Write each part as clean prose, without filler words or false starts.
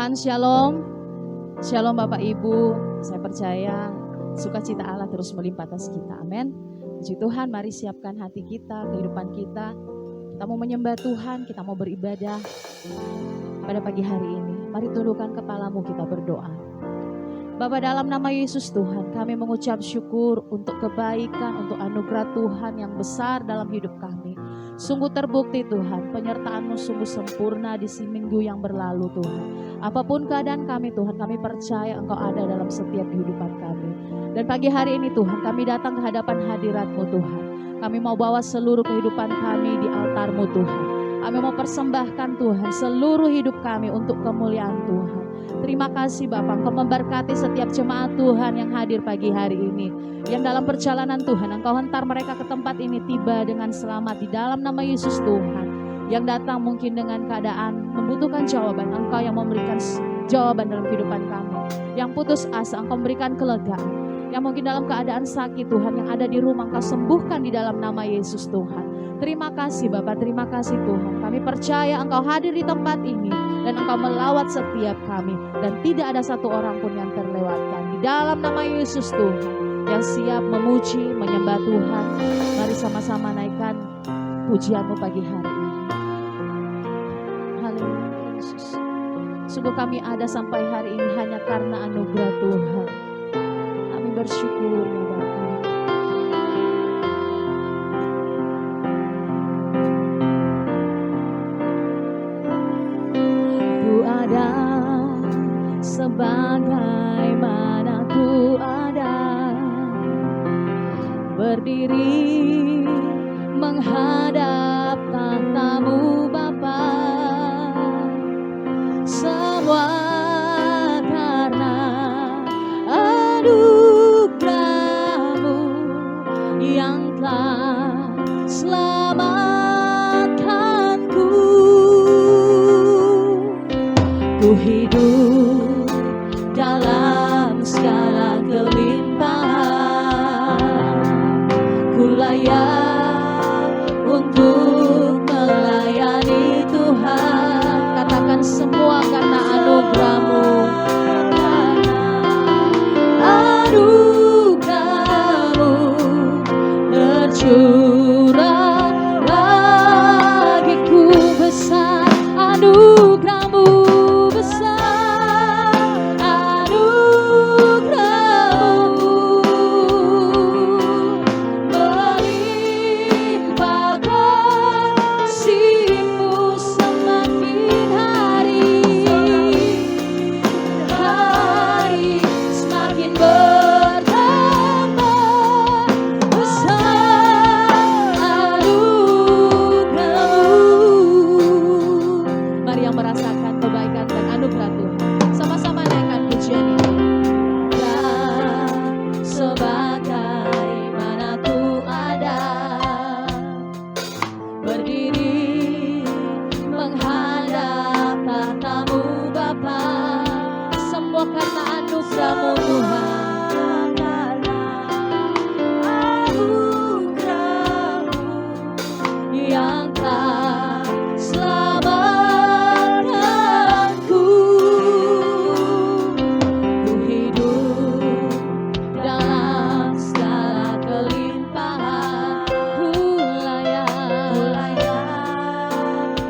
Katakan shalom. Shalom Bapak Ibu. Saya percaya sukacita Allah terus melimpah atas kita. Amin. Puji Tuhan, mari siapkan hati kita, kehidupan kita. Kita mau menyembah Tuhan, kita mau beribadah pada pagi hari ini. Mari tundukkan kepalamu, kita berdoa. Bapa, dalam nama Yesus Tuhan, kami mengucap syukur untuk kebaikan, untuk anugerah Tuhan yang besar dalam hidup kami. Sungguh terbukti Tuhan, penyertaan-Mu sungguh sempurna di minggu yang berlalu Tuhan. Apapun keadaan kami Tuhan, kami percaya Engkau ada dalam setiap kehidupan kami. Dan pagi hari ini Tuhan, kami datang ke hadapan hadirat-Mu Tuhan. Kami mau bawa seluruh kehidupan kami di altar-Mu Tuhan. Kami mau persembahkan Tuhan seluruh hidup kami untuk kemuliaan Tuhan. Terima kasih Bapak, Engkau memberkati setiap jemaat Tuhan yang hadir pagi hari ini. Yang dalam perjalanan Tuhan, Engkau hentar mereka ke tempat ini tiba dengan selamat di dalam nama Yesus Tuhan. Yang datang mungkin dengan keadaan membutuhkan jawaban, Engkau yang memberikan jawaban dalam kehidupan kami. Yang putus asa, Engkau memberikan kelegaan. Yang mungkin dalam keadaan sakit Tuhan, yang ada di rumah, Engkau sembuhkan di dalam nama Yesus Tuhan. Terima kasih Bapak, terima kasih Tuhan. Kami percaya Engkau hadir di tempat ini dan Engkau melawat setiap kami. Dan tidak ada satu orang pun yang terlewatkan. Di dalam nama Yesus Tuhan, yang siap memuji, menyembah Tuhan. Mari sama-sama naikkan pujian-Mu pagi hari ini. Haleluya Yesus. Sungguh kami ada sampai hari ini hanya karena anugerah Tuhan. Kami bersyukur ya Bapak. Ku ada sebagaimana ku ada, berdiri menghadap tahta-Mu Bapa. Semua karena anugerah-Mu yang telah selamatkanku. Ku hidup dalam segala kelimpahan, ku layak untuk melayani Tuhan. Katakan semua karena anugerah-Mu. Anugerah-Mu tercurah bagiku besar. Anugerah-Mu besar. Anugerah-Mu melimpah kasih-Mu semakin hari semakin bertambah besar anugerah-Mu. Mari yang merasakan kebaikan dan anugerah Tuhan, sama-sama naikkan pujian ini. Dan sebagaimana ku ada, berdiri menghadap tahta-Mu Bapa. Semua karena anugerah-Mu Tuhan. Anugerah-Mu yang telah selamatkanku. Ku hidup dalam segala kelimpahan. Ku layak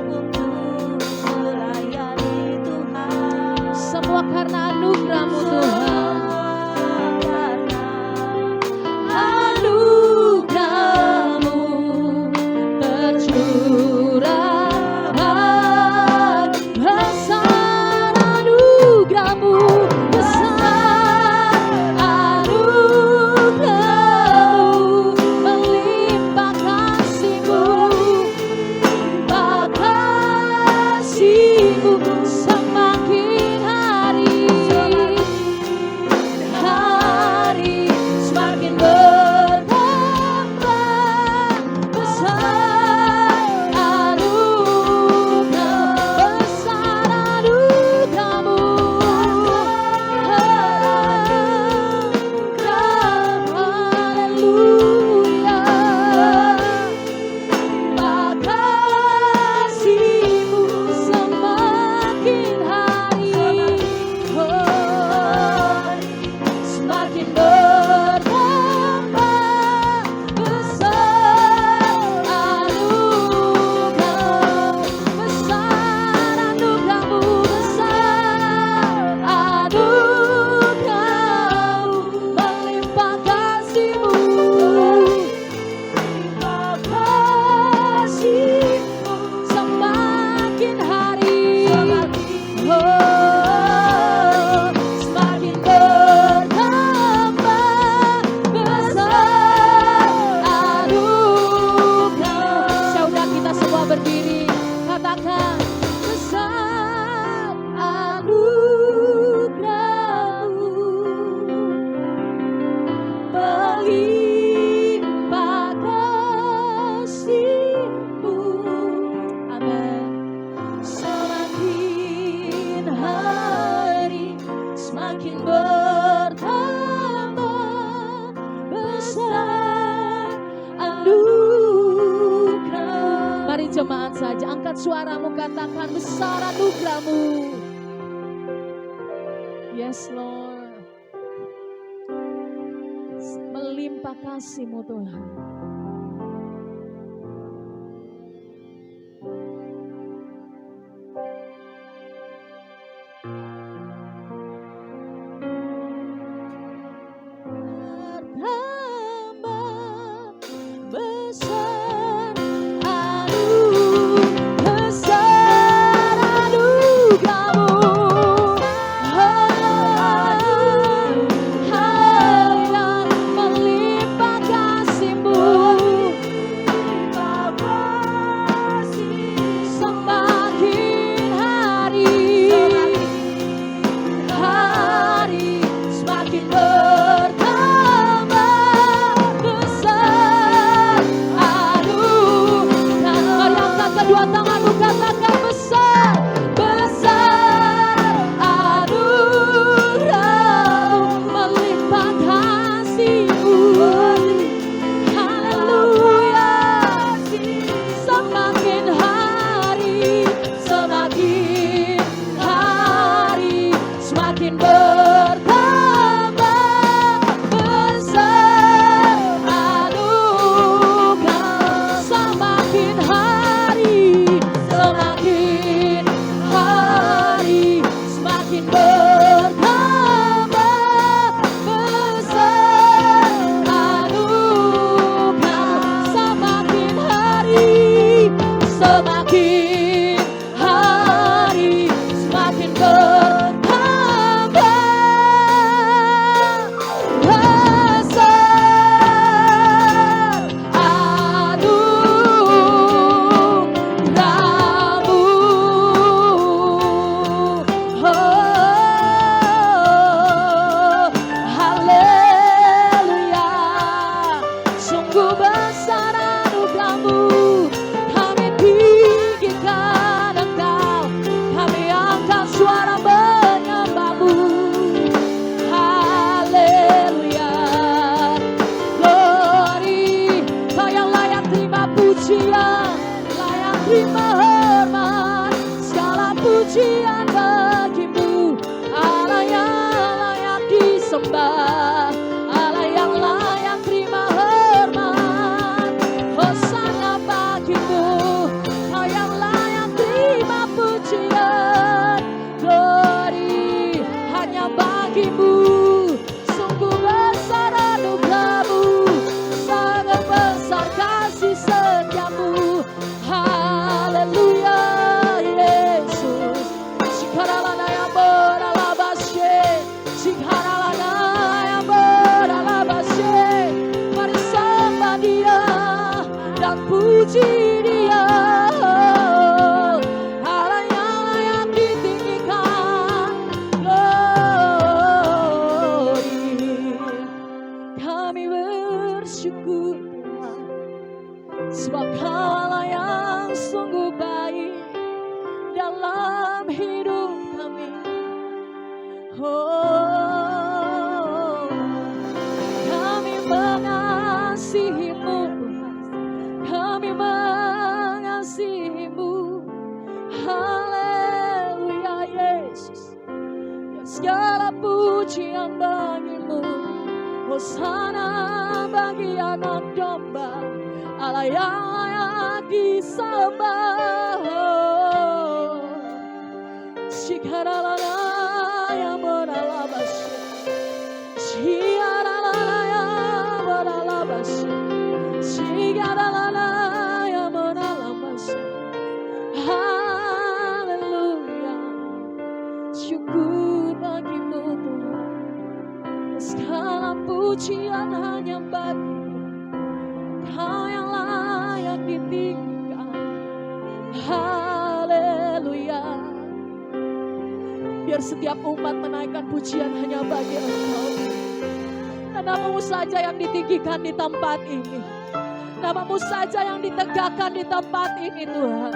untuk melayani Tuhan. Semua karena anugerah-Mu Tuhan. Anugerah-Mu tercurah besar. Anugerah-Mu besar. Anugerah-Mu melimpah kasih-Mu. Melimpah kasih-Mu semakin hari semakin bertambah besar anugerah. Mari jemaat saja angkat suaramu, katakan besar anugerahmu. Yes Lord, melimpah kasih-Mu Tuhan. Biar setiap umat menaikkan pujian hanya bagi Engkau. Dan namamu saja yang ditinggikan di tempat ini. Namamu saja yang ditegakkan di tempat ini Tuhan.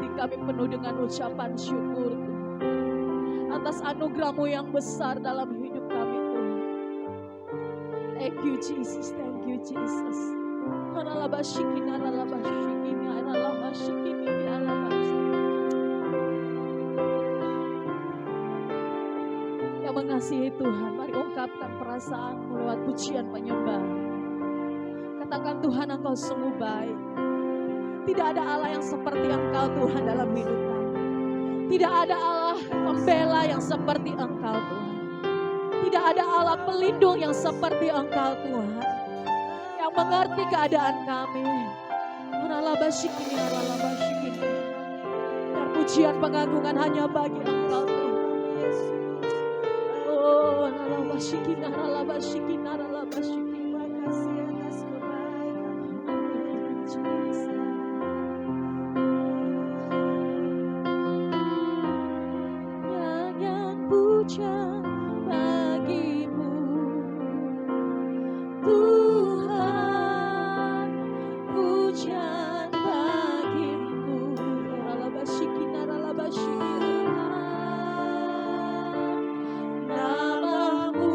hati kami penuh dengan ucapan syukur Tuhan, atas anugerah-Mu yang besar dalam hidup kami Tuhan. Thank you Jesus, thank you Jesus. Yang mengasihi Tuhan, mari ungkapkan perasaanmu lewat pujian penyembahan. Katakan, Tuhan, Engkau sungguh baik. Tidak ada Allah yang seperti Engkau Tuhan dalam hidup kami. Tidak ada Allah pembela yang seperti Engkau Tuhan. Tidak ada Allah pelindung yang seperti Engkau Tuhan, yang mengerti keadaan kami. Dan pujian pengagungan hanya bagi Engkau Tuhan. Oh, terima kasih atas kebaikan pujian bagimu Tuhan, pujian bagimu. Namamu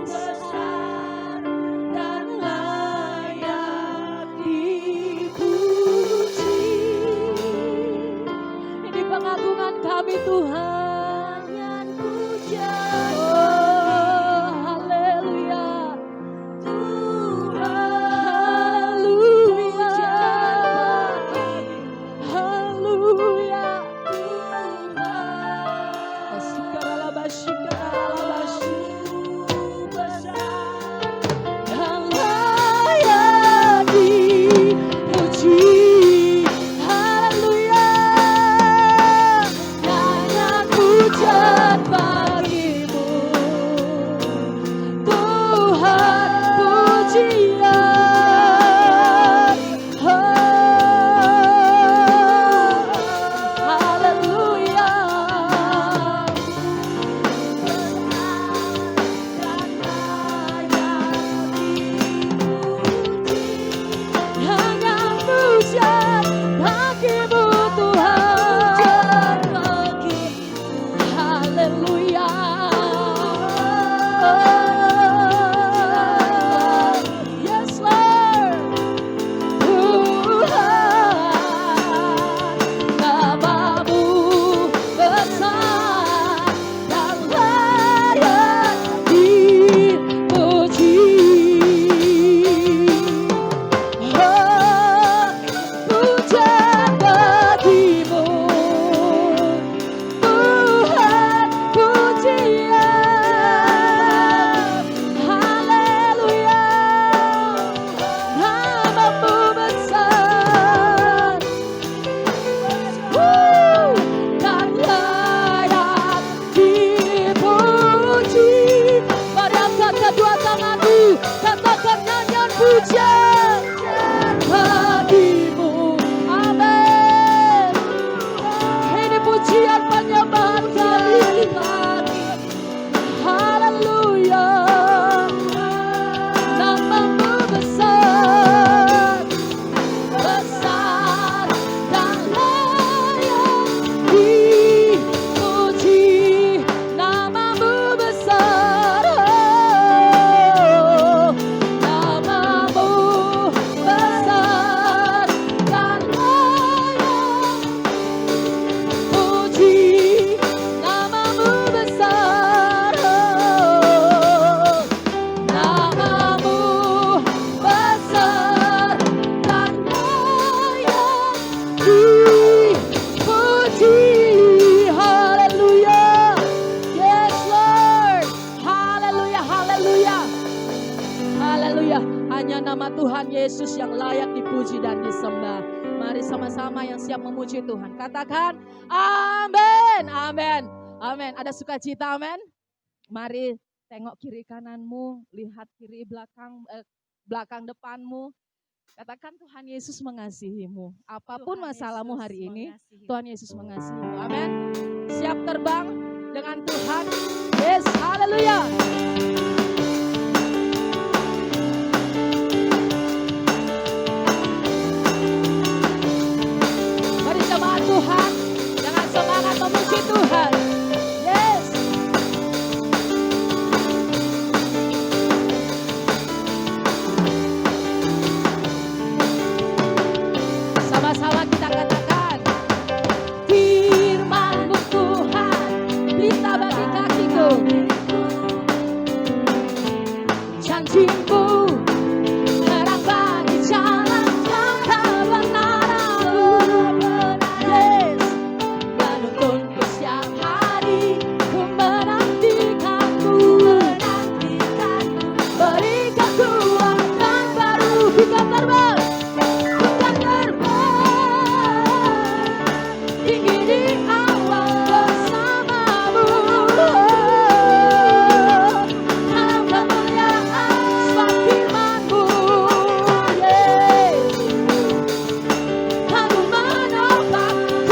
besar dan layak dipuji. Ini pengagungan kami Tuhan. Yesus yang layak dipuji dan disembah. Mari sama-sama yang siap memuji Tuhan. Katakan amin, amin, amin. Ada sukacita, amin. Mari tengok kiri kananmu, lihat kiri belakang depanmu. Katakan Tuhan Yesus mengasihimu. Apapun masalahmu hari ini, Tuhan Yesus mengasihimu. Amin. Siap terbang dengan Tuhan. Yes, haleluya. Mari sama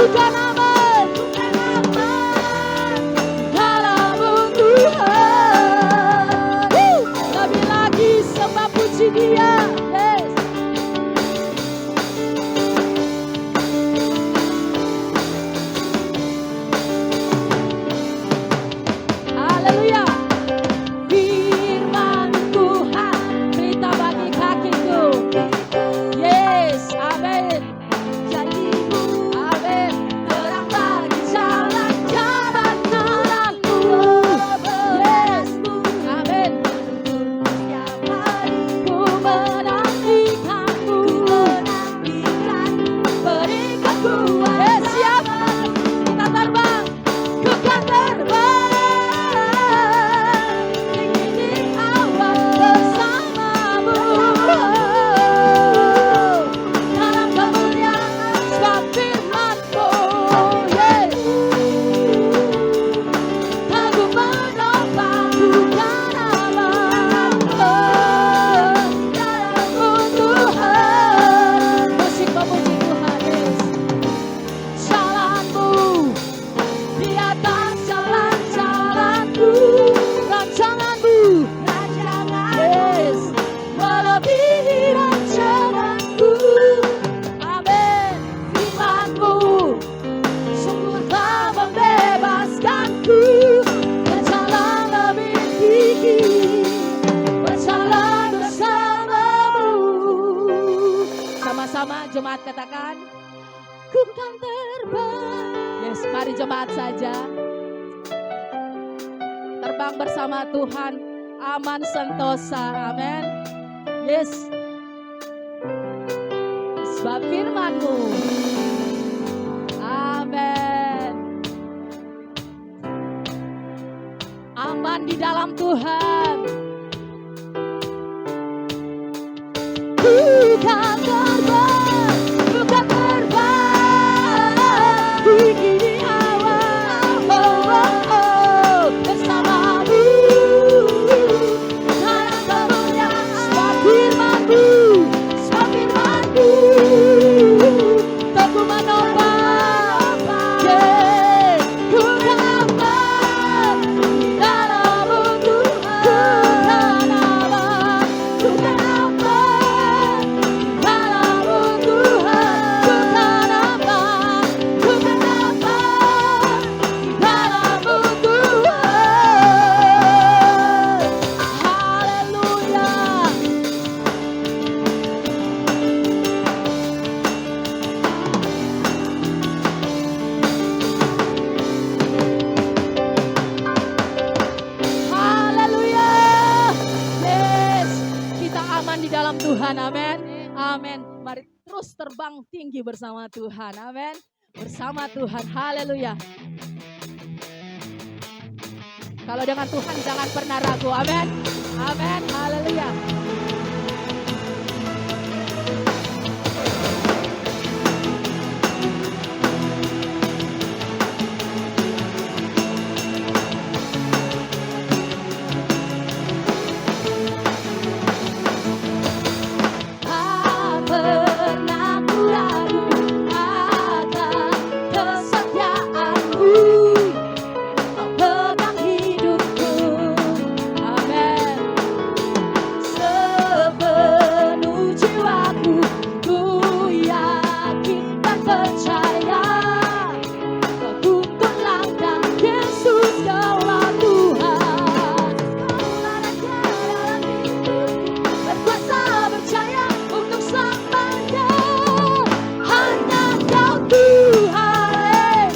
Bukan aman, bukan aman dalam-Mu Tuhan. Lebih lagi sembah puji Dia. Yes. Haleluya. Firman Tuhan, berita bagi kakiku. Yes, amin. Janji-Mu, amin. Terang bagi jalan-jalan terangku. Yes, amin. Setiap hari ku menantikan-Mu, berikan kuat. Yes, siap. Kita terbang, ku kan terbang tinggi di awan bersama-Mu. Dalam kemuliaan sebab firman-Mu, yes. Aku menopang bukan aman dalam-Mu Tuhan. Musik memuji Tuhan, yes. Jalan-Mu di atas jalan-jalanku, rancangan-Mu, yes, melebihi rancanganku. Amin. Firman-Mu sungguh telah membebaskanku, berjalan lebih tinggi, berjalan bersama-Mu. Sama-sama jemaat katakan, ku kan terbang. Yes, mari jemaat saja. Terbang bersama Tuhan, aman sentosa. Amin. Yes. Sebab firman-Mu. Amin. Aman di dalam Tuhan. Bukan terbang, bukan terbang tinggi di awan, bersama-Mu dalam kemuliaan. Sebab firman-Mu, sebab firman-Mu teguh menopang, yeah. Ku kan aman dalam-Mu Tuhan, ku kan aman dalam-Mu Tuhan, ku kan aman, ku kan aman dalam-Mu Tuhan. Haleluya. Haleluya. Yes, kita aman di dalam Tuhan. Amin. Amin. Mari terus terbang tinggi bersama Tuhan. Amin. Bersama Tuhan. Haleluya. Kalau dengan Tuhan jangan pernah ragu. Amin. Amin. Haleluya. Tak pernah ku ragu akan kesetiaan-Mu. Kau pegang hidupku. Amin. Sepenuh jiwaku ku yakin dan percaya, Kau tuntun langkah Yesus, Kaulah Tuhan. Kaulah Raja dalam hidupku, berkuasa percaya untuk selamanya. Hanya Kau Tuhan,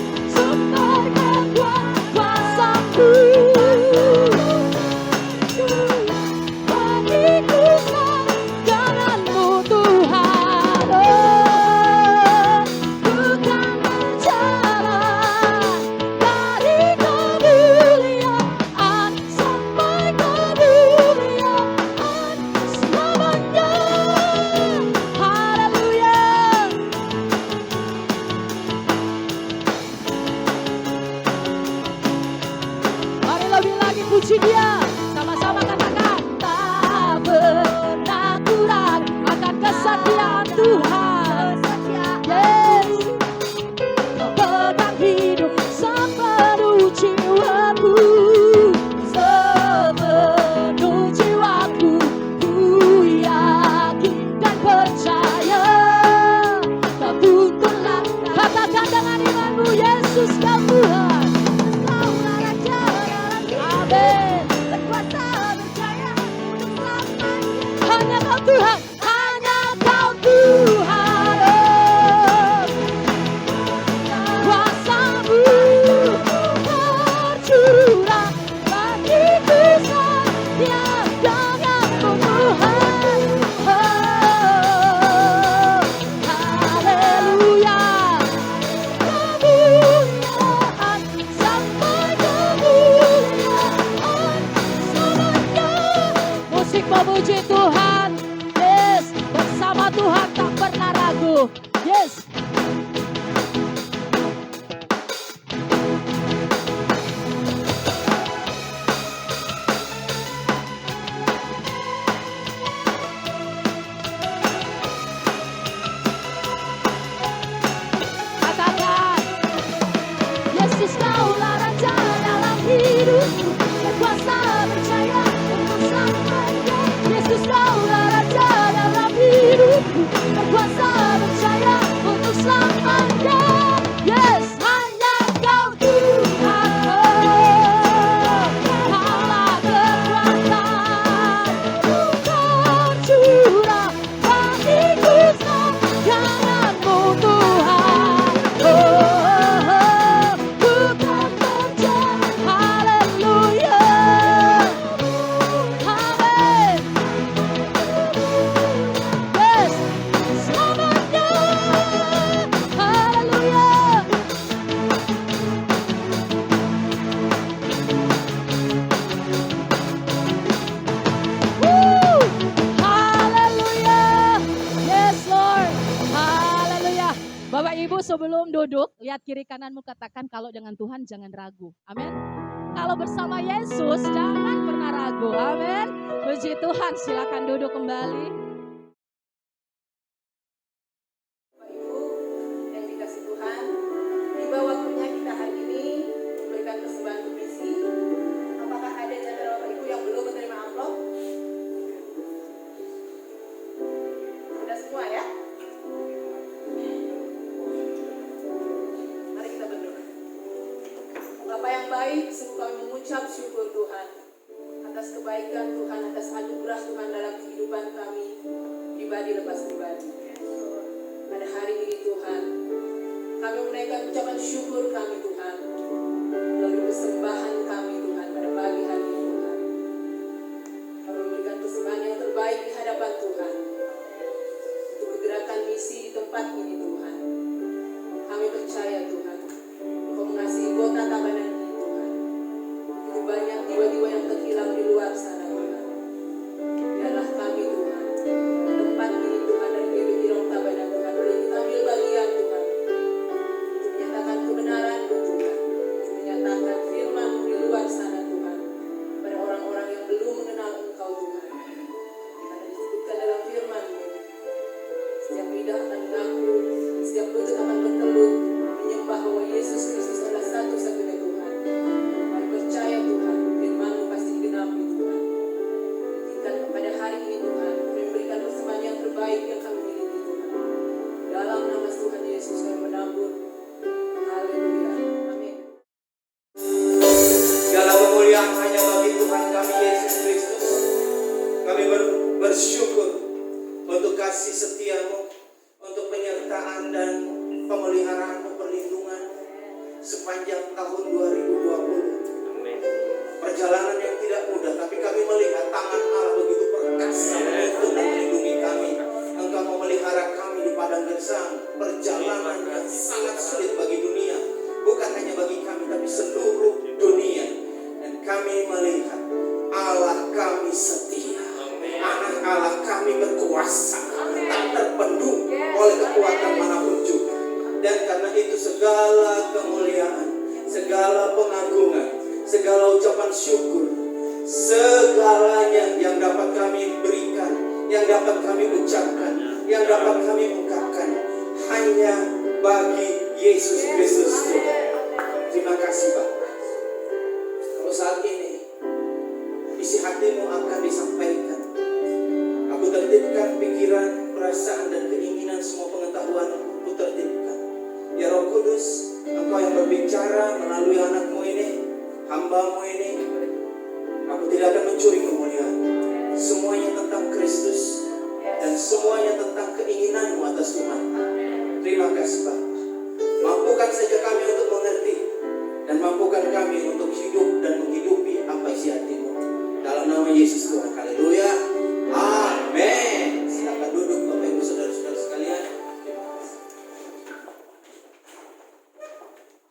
sebelum duduk, lihat kiri kananmu, katakan kalau dengan Tuhan jangan ragu. Amin. Kalau bersama Yesus jangan pernah ragu. Amin. Puji Tuhan, silakan duduk kembali. Bapak Ibu yang dikasih Tuhan, tiba waktunya kita hari ini memberikan persembahan untuk misi. Apakah ada di antara Bapak Ibu yang belum menerima amplop? Sudah semua ya? Mari kita berdoa. Bapa yang baik, sungguh kami mengucap syukur Tuhan atas kebaikan Tuhan, atas anugerah Tuhan dalam kehidupan kami, pribadi lepas pribadi. Pada hari ini Tuhan, kami menaikkan ucapan syukur kami Tuhan, melalui persembahan kami Tuhan pada pagi hari ini Tuhan. Kami memberikan persembahan yang terbaik di hadapan Tuhan, untuk pergerakan misi di tempat ini Tuhan. Kami percaya Tuhan, Engkau mengasihi kota Tabanan ini Tuhan. Begitu banyak jiwa-jiwa yang terhilang di luar sana Tuhan. Biarlah kami Tuhan, tempat ini Tuhan dari GBI Rock Tabanan Tuhan, boleh kita ambil bagian Tuhan, untuk menyatakan kebenaran-Mu Tuhan, untuk menyatakan firman-Mu di luar sana Tuhan, pada orang-orang yang belum mengenal Engkau Tuhan. Karena disebutkan dalam firman-Mu, setiap lidah akan mengaku, setiap lutut akan bertelut, menyembah bahwa Yesus Kristus adalah satu-satunya Tuhan. Kami percaya Tuhan, firman-Mu pasti digenapi Tuhan. Berikan pada hari ini Tuhan, kami memberikan persembahan yang terbaik yang kami miliki Tuhan. Dalam nama Tuhan Yesus kami menabur. Haleluya. Amin. Segala kemuliaan hanya bagi Tuhan kami Yesus Kristus. Kami bersyukur untuk kasih setia-Mu, untuk penyertaan dan pemeliharaan-Mu, perlindungan-Mu sepanjang tahun 2020. Perjalanan yang tidak mudah, tapi kami melihat tangan Allah begitu perkasa menuntun dan melindungi kami. Engkau memelihara kami di padang gersang. Perjalanan yang sangat sulit bagi dunia, bukan hanya bagi kami, tapi seluruh dunia. Dan kami melihat Allah kami setia. Anak Allah kami berkuasa, tak terpendung oleh kekuatan manapun juga. Dan karena itu segala kemuliaan, segala pengagungan, segala ucapan syukur, segalanya yang dapat kami berikan, yang dapat kami ucapkan, yang dapat kami ungkapkan, hanya bagi Yesus Kristus Tuhan. Terima kasih Bapak. Kalau saat ini isi hatimu akan disampaikan, aku tertibkan pikiran, perasaan dan keinginan, semua pengetahuan ku tertibkan. Ya Roh Kudus, Engkau yang berbicara melalui anakmu ini, hamba-Mu ini. Aku tidak akan mencuri kemuliaan. Semuanya tentang Kristus dan semuanya tentang keinginan-Mu atas umat. Terima kasih Bapak. Mampukan saja kami untuk mengerti, dan mampukan kami untuk hidup dan menghidupi apa isi hati-Mu. Dalam nama Yesus Tuhan. Haleluya. Amin. Silakan duduk Bapak Ibu saudara-saudara sekalian.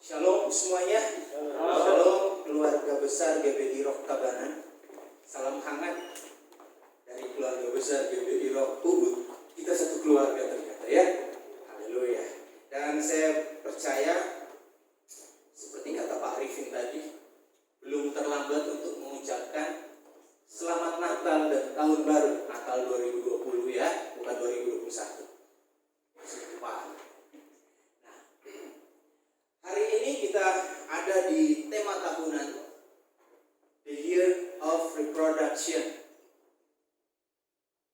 Shalom semuanya. Shalom keluarga besar GBI Rock Tabanan. Salam hangat dari keluarga besar GBI Rock Ubud. Kita satu keluarga ternyata ya. Haleluya. Dan saya percaya seperti kata Pak Arifin tadi, belum terlambat untuk mengucapkan Selamat Natal dan Tahun Baru. Natal 2020 ya, bukan 2021. Nah, hari ini kita ada di tema tahunan, The Year of Reproduction.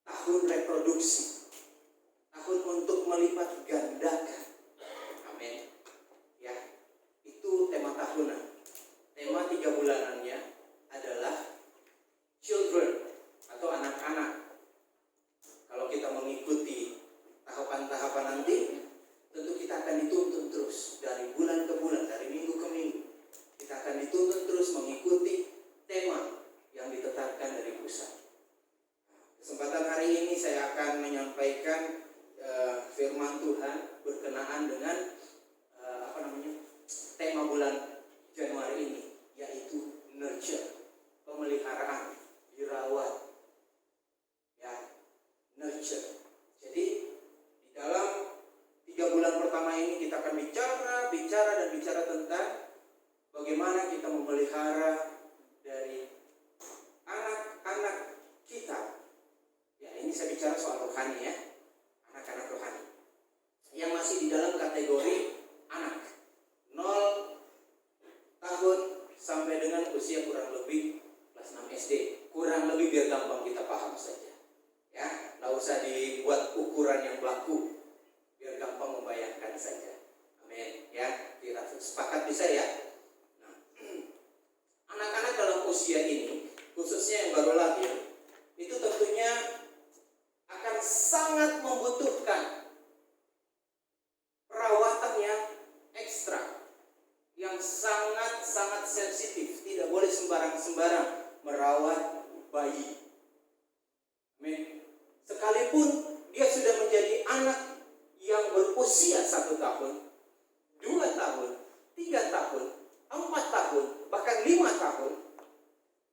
Tahun reproduksi. Tahun untuk melipat gandakan. Amin. Ya, itu tema tahunan. Tema 3 bulanannya adalah children atau anak-anak. Kalau kita mengikuti tahapan-tahapan nanti, tentu kita akan dituntun terus dari bulan ke bulan, dari minggu ke minggu. Kita akan dituntun terus mengikuti tema yang ditetapkan dari pusat. Kesempatan hari ini saya akan menyampaikan firman Tuhan berkenaan dengan tema bulan Januari ini, yaitu bicara tentang bagaimana kita memelihara dari anak-anak kita. Ya, ini saya bicara soal rohani ya, anak-anak rohani yang masih di dalam kategori anak 0 tahun sampai dengan usia kurang lebih kelas 6 SD. Kurang lebih biar gampang kita paham saja. Ya, nggak usah dibuat ukuran yang baku, biar gampang membayangkan saja. Amin. Ya, kita sepakat bisa ya. Nah, anak-anak dalam usia ini, khususnya yang baru lahir, itu tentunya akan sangat membutuhkan perawatan yang ekstra, yang sangat-sangat sensitif. Tidak boleh sembarang-sembarang merawat bayi. Amin. Sekalipun dia sudah menjadi anak yang berusia 1 tahun, 2 tahun, 3 tahun, 4 tahun, bahkan 5 tahun,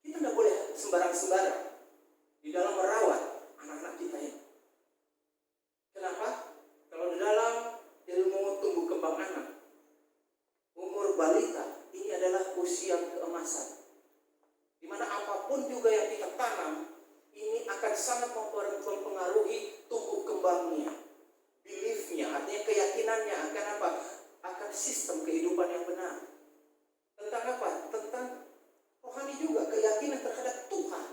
kita tidak boleh sembarang-sembarang di dalam merawat anak-anak kita ini. Kenapa? Kalau di dalam ilmu tumbuh kembang anak, umur balita ini adalah usia keemasan, di mana apapun juga yang kita tanam ini akan sangat mempengaruhi tumbuh kembangnya, beliefnya, artinya keyakinannya akan apa? Akan sistem kehidupan yang benar. Tentang apa? Tentang rohani juga, keyakinan terhadap Tuhan.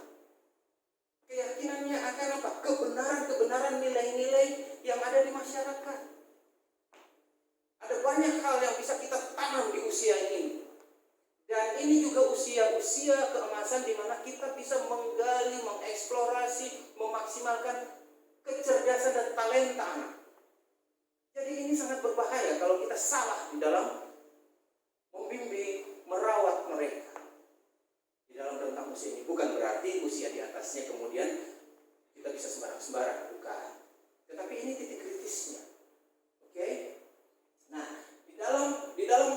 Keyakinannya akan apa? Kebenaran nilai-nilai yang ada di masyarakat. Ada banyak hal yang bisa kita tanam di usia ini. Dan ini juga usia-usia keemasan di mana kita bisa menggali, mengeksplorasi, memaksimalkan kecerdasan dan talenta anak. Jadi ini sangat berbahaya kalau kita salah di dalam membimbing, merawat mereka di dalam rentang usia ini. Bukan berarti usia di atasnya kemudian kita bisa sembarang-sembarang, bukan. Tetapi ini titik kritisnya. Oke? Nah, di dalam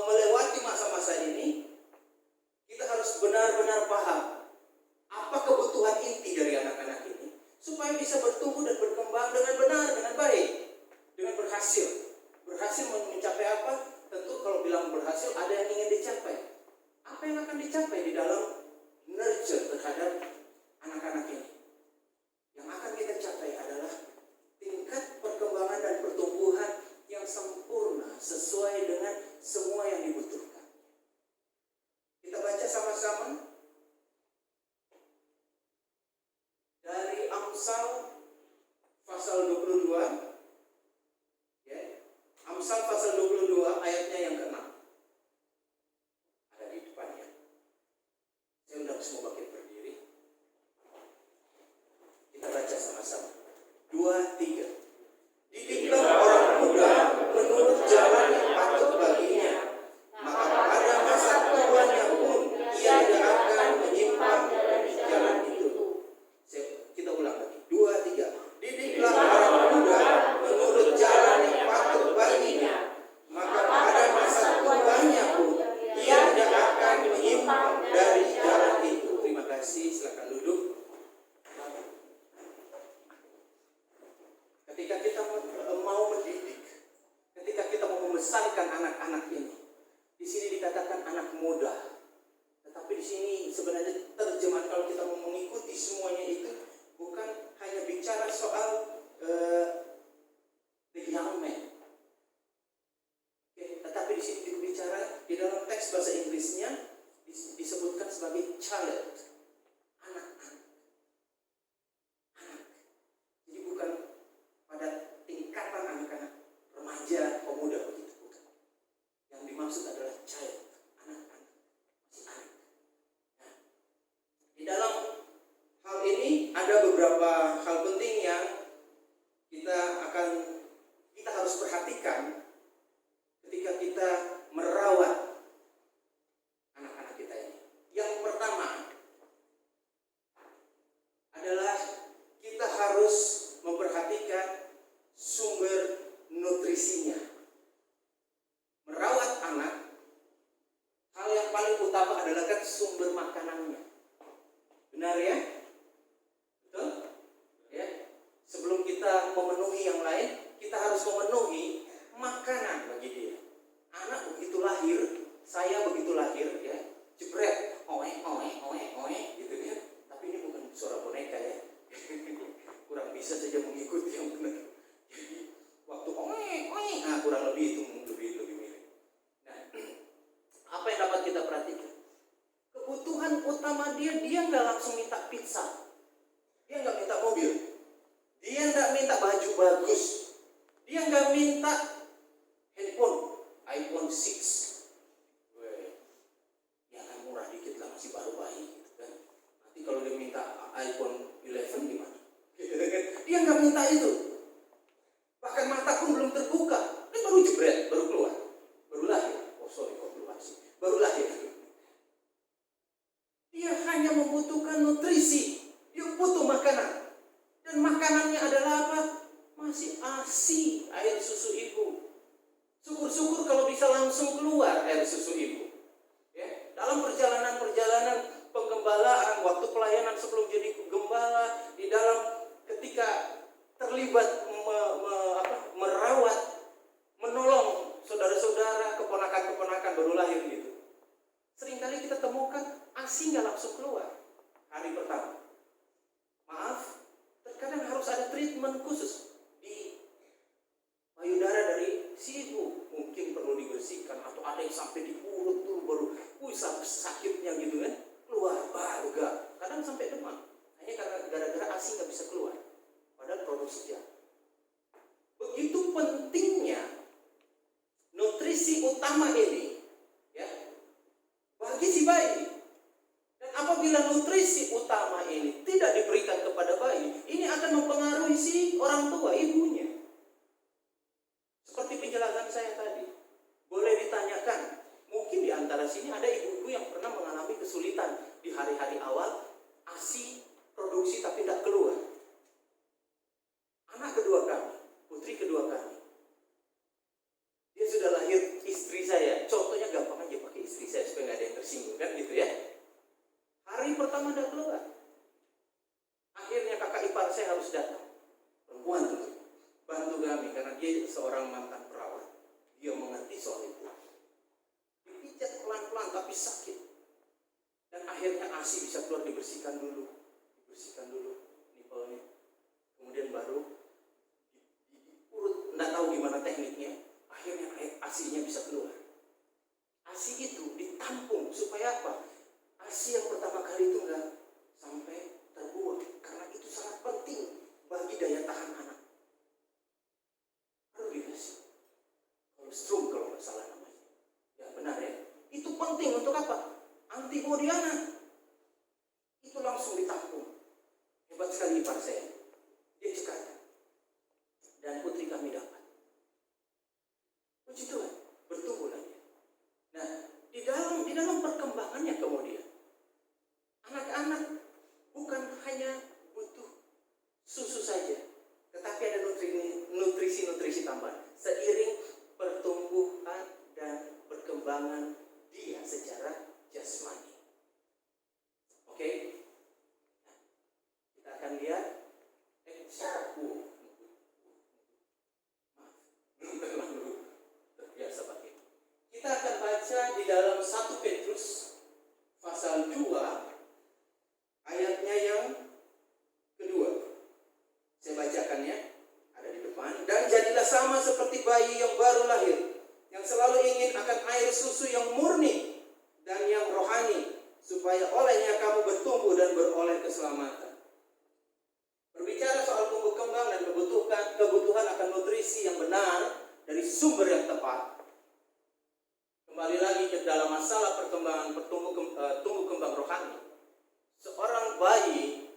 melewati masa-masa ini, kita harus benar-benar paham apa kebutuhan inti dari anak-anak ini supaya bisa bertumbuh dan berkembang dengan benar, dengan baik, dengan berhasil. Berhasil mencapai apa? Tentu kalau bilang berhasil ada yang ingin dicapai. Apa yang akan dicapai di dalam nurture terhadap anak-anak ini? Yang akan kita capai adalah tingkat perkembangan dan pertumbuhan yang sempurna sesuai dengan semua yang dibutuhkan. Kita baca sama-sama dari Amsal pasal 22. Ya. Amsal pasal 22 ayatnya yang ke-6. Ada di depannya. Saya undang semua bangkit berdiri. Kita baca sama-sama. 2, 3. Didiklah orang muda menurut jalan yang patut baginya, maka pada masa tuanya pun ia tidak akan menyimpang dari jalan itu. Kita ulang lagi. 2, 3. Didiklah orang muda menurut jalan yang patut baginya, maka pada masa tuanya pun ia tidak akan menyimpang dari jalan itu. Terima kasih. Silakan duduk. Ketika kita mau mendidik, ketika kita mau membesarkan anak-anak ini, di sini dikatakan anak muda. Tetapi di sini sebenarnya terjemahan kalau kita mau mengikuti semuanya itu bukan hanya bicara soal the young man. Tetapi di sini juga bicara di dalam teks bahasa Inggrisnya disebutkan sebagai child, anak-anak. Jadi bukan pada tingkatan anak-anak remaja, pemuda begitu, bukan. Yang dimaksud adalah child, anak-anak, masih anak. Nah, di dalam hal ini ada beberapa hal penting yang kita harus perhatikan ketika kita merawat anak-anak kita ini. Yang pertama adalah kita harus memperhatikan sumber nutrisinya. Merawat anak, hal yang paling utama adalah kan sumber makanannya. Benar ya? Betul? Ya. lahir, saya begitu lahir ya, jebret, gitu ya. Tapi ini bukan suara boneka ya. Kurang bisa saja mengikuti yang benar. Jadi waktu kurang lebih itu lebih mirip. Nah, apa yang dapat kita perhatikan? Kebutuhan utama dia nggak langsung minta pizza, dia nggak minta mobil, dia nggak minta baju bagus, dia nggak minta handphone iPhone 6. Ya kan murah dikit lah, masih baru bayi gitu kan. Nanti kalau dia minta iPhone 11 gimana? Dia nggak minta itu. Bahkan mata pun belum terbuka, dia baru jebret, baru keluar, baru lahir. Oh sorry, kok keluar sih? Baru lahir. Dia hanya membutuhkan nutrisi, dia butuh makanan. Dan makanannya adalah apa? Masih ASI, air susu ibu. Syukur-syukur kalau bisa langsung keluar air susu ibu. Ya, dalam perjalanan penggembalaan, waktu pelayanan sebelum jadi gembala, di dalam ketika terlibat merawat, menolong saudara-saudara, keponakan-keponakan baru lahir gitu. Seringkali kita temukan ASI nggak langsung keluar hari pertama. Maaf, terkadang harus ada treatment khusus di payudara dari si ibu. Mungkin perlu dibersihkan atau ada yang sampai di mulut tuh baru, sampai sakitnya gitu kan, keluar baru gak. Kadang sampai demam, hanya karena gara-gara ASI nggak bisa keluar. Padahal produksi jalan. Begitu pentingnya nutrisi utama ini ya bagi si bayi. Dan apabila nutrisi utama ini tidak diberikan kepada bayi, ini akan mempengaruhi si orang tua, ibunya. Seperti penjelasan saya tadi, boleh ditanyakan, mungkin di antara sini ada ibu-ibu yang pernah mengalami kesulitan di hari-hari awal ASI produksi tapi tidak keluar. Anak kedua kami, putri kedua kami, dia sudah lahir, istri saya, contohnya gampang aja pakai istri saya supaya nggak ada yang tersinggung kan gitu ya. Hari pertama udah keluar, akhirnya kakak ipar saya harus datang, perempuan tuh, bantu kami karena dia seorang mantan perawat, dia mengerti soal itu. Dipijat pelan-pelan tapi sakit, dan akhirnya ASI bisa keluar, dibersihkan dulu nipelnya, kemudian baru diurut, nggak tahu gimana tekniknya, akhirnya ASI-nya bisa keluar. ASI itu ditampung supaya apa? ASI yang pertama kali itu nggak sampai terbuang, karena itu sangat penting bagi daya tahan anak. Perlu dikasih kolostrum kalau nggak salah namanya, ya benar ya. Itu penting untuk apa? Antibodi anak. Itu langsung ditampung. Hebat sekali ipar saya, dia cekatan. Dan putri kami dapat. Puji Tuhan, bertumbuh lagi. Nah, di dalam perkembangannya kemudian, anak-anak bukan hanya butuh susu saja, tetapi ada nutrisi tambahan seiring pertumbuhan dan perkembangan dia secara jasmani. Oke? Nah, kita akan lihat terbiasa pakai. Kita akan baca di dalam 1 Petrus pasal 2 ayatnya yang kedua. Saya bacakan ya, ada di depan. Dan jadilah sama seperti bayi yang baru lahir, yang selalu ingin akan air susu yang murni dan yang rohani, supaya olehnya kamu bertumbuh dan beroleh keselamatan. Berbicara soal tumbuh kembang dan kebutuhan akan nutrisi yang benar dari sumber yang tepat. Kembali lagi ke dalam masalah perkembangan tumbuh kembang rohani. Seorang bayi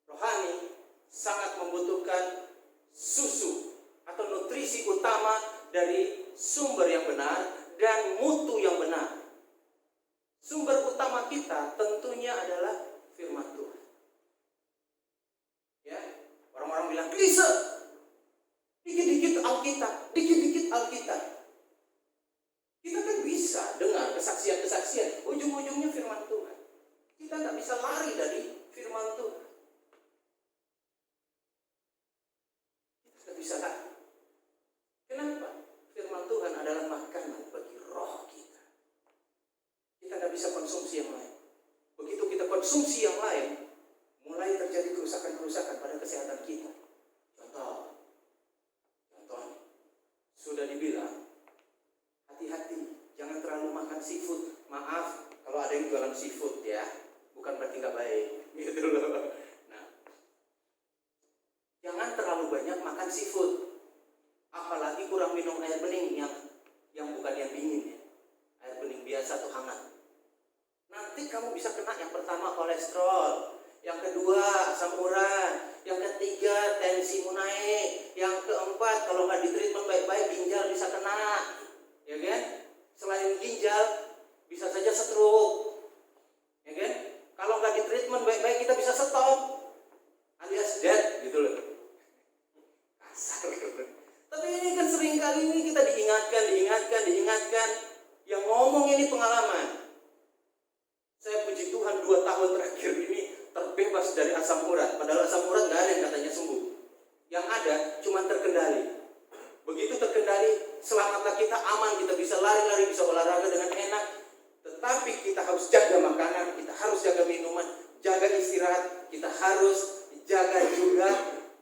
rohani sangat membutuhkan susu atau nutrisi utama dari sumber yang benar dan mutu yang benar. Sumber utama kita tentunya adalah firman Tuhan. Ya, orang-orang bilang klise, dikit-dikit Alkitab. Kita kan bisa dengar kesaksian-kesaksian, ujung-ujungnya firman Tuhan. Kita nggak bisa lari dari firman Tuhan. Kita nggak bisa lari. Kenapa? Firman Tuhan adalah makanan bagi roh kita. Anda bisa konsumsi yang lain. Begitu kita konsumsi yang lain, mulai terjadi kerusakan-kerusakan pada kesehatan kita. Contoh, sudah dibilang, hati-hati, jangan terlalu makan seafood. Maaf, kalau ada yang jualan seafood ya, bukan berarti nggak baik, gitu loh. Nah, jangan terlalu banyak makan seafood, apalagi kurang minum air bening yang bukan yang dingin ya, air bening biasa atau hangat. Nanti kamu bisa kena yang pertama kolesterol, yang kedua asam urat, yang ketiga tensimu naik, yang keempat kalau nggak ditreatment baik-baik ginjal bisa kena, ya kan? Selain ginjal bisa saja stroke, ya kan? Kalau nggak ditreatment baik-baik kita bisa stop, alias dead gitu loh. Kasar. Tapi ini kan sering kali ini kita diingatkan. Yang ngomong ini pengalaman. Saya puji Tuhan 2 tahun terakhir ini terbebas dari asam urat. Padahal asam urat nggak ada yang katanya sembuh. Yang ada cuma terkendali. Begitu terkendali, selamatlah kita, aman, kita bisa lari-lari, bisa olahraga dengan enak. Tetapi kita harus jaga makanan, kita harus jaga minuman, jaga istirahat, kita harus jaga juga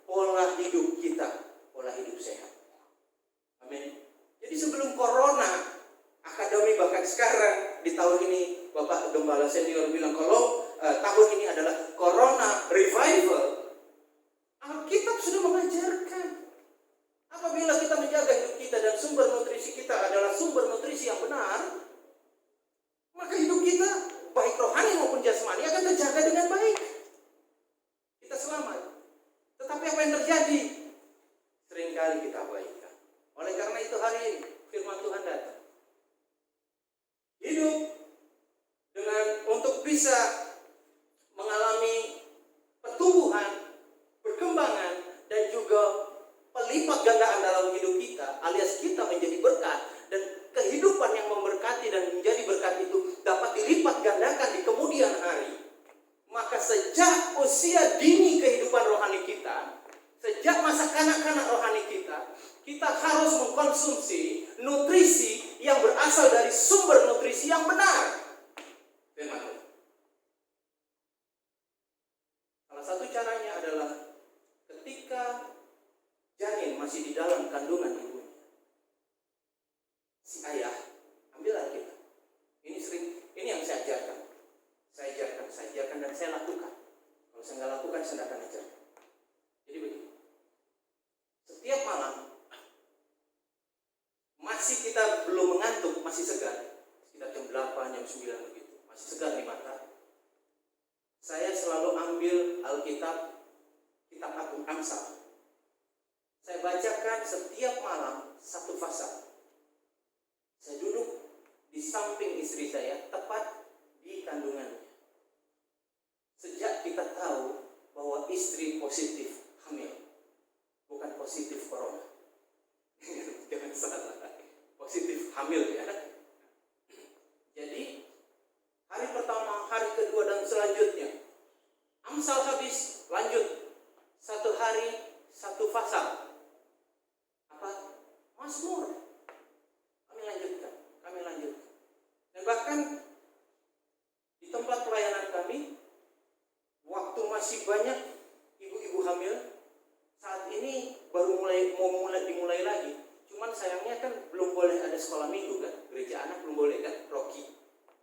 pola hidup kita, pola hidup sehat. Amin. Jadi sebelum corona, akademi bahkan sekarang di tahun ini Bapak Gembala Senior bilang kalau tahun ini adalah Corona Revival. Alkitab sudah mengajarkan apabila kita menjaga hidup kita dan sumber nutrisi kita adalah sumber nutrisi yang benar, maka hidup kita baik rohani maupun jasmani akan terjaga dengan baik. Kita selamat. Tetapi apa yang terjadi? Seringkali kita abaikan. Oleh karena itu hari ini firman Tuhan datang. Hidup dengan untuk bisa mengalami pertumbuhan, perkembangan, dan juga pelipat gandaan dalam hidup kita, alias kita menjadi berkat, dan kehidupan yang memberkati dan menjadi berkat itu dapat dilipat gandakan di kemudian hari. Maka sejak usia dini kehidupan rohani kita, sejak masa kanak-kanak rohani kita harus mengkonsumsi nutrisi yang berasal dari sumber nutrisi yang benar. Salah satu caranya adalah ketika janin masih di dalam kandungan ibunya, si ayah ambil Alkitab. Ini yang saya ajarkan dan saya lakukan. Kalau saya nggak lakukan, saya tidak akan ajarkan. Jadi begini, setiap malam masih kita belum mengantuk, masih segar, sekitar jam 8, jam 9 begitu, masih segar di mata, saya selalu ambil Alkitab, kitab Agung Amsal. Saya bacakan setiap malam satu pasal. Saya duduk di samping istri saya, tepat di kandungannya. Sejak kita tahu bahwa istri positif hamil, bukan positif corona. Jangan salah, positif hamil ya. Jadi hari pertama, hari kedua dan selanjutnya Amsal habis, lanjut 1 hari 1 pasal. Apa? Mazmur. Kami lanjutkan. Dan bahkan di tempat pelayanan kami, waktu masih banyak ibu-ibu hamil, saat ini baru dimulai lagi. Cuman sayangnya kan belum boleh ada sekolah minggu kan, gereja anak belum boleh kan, Rocky.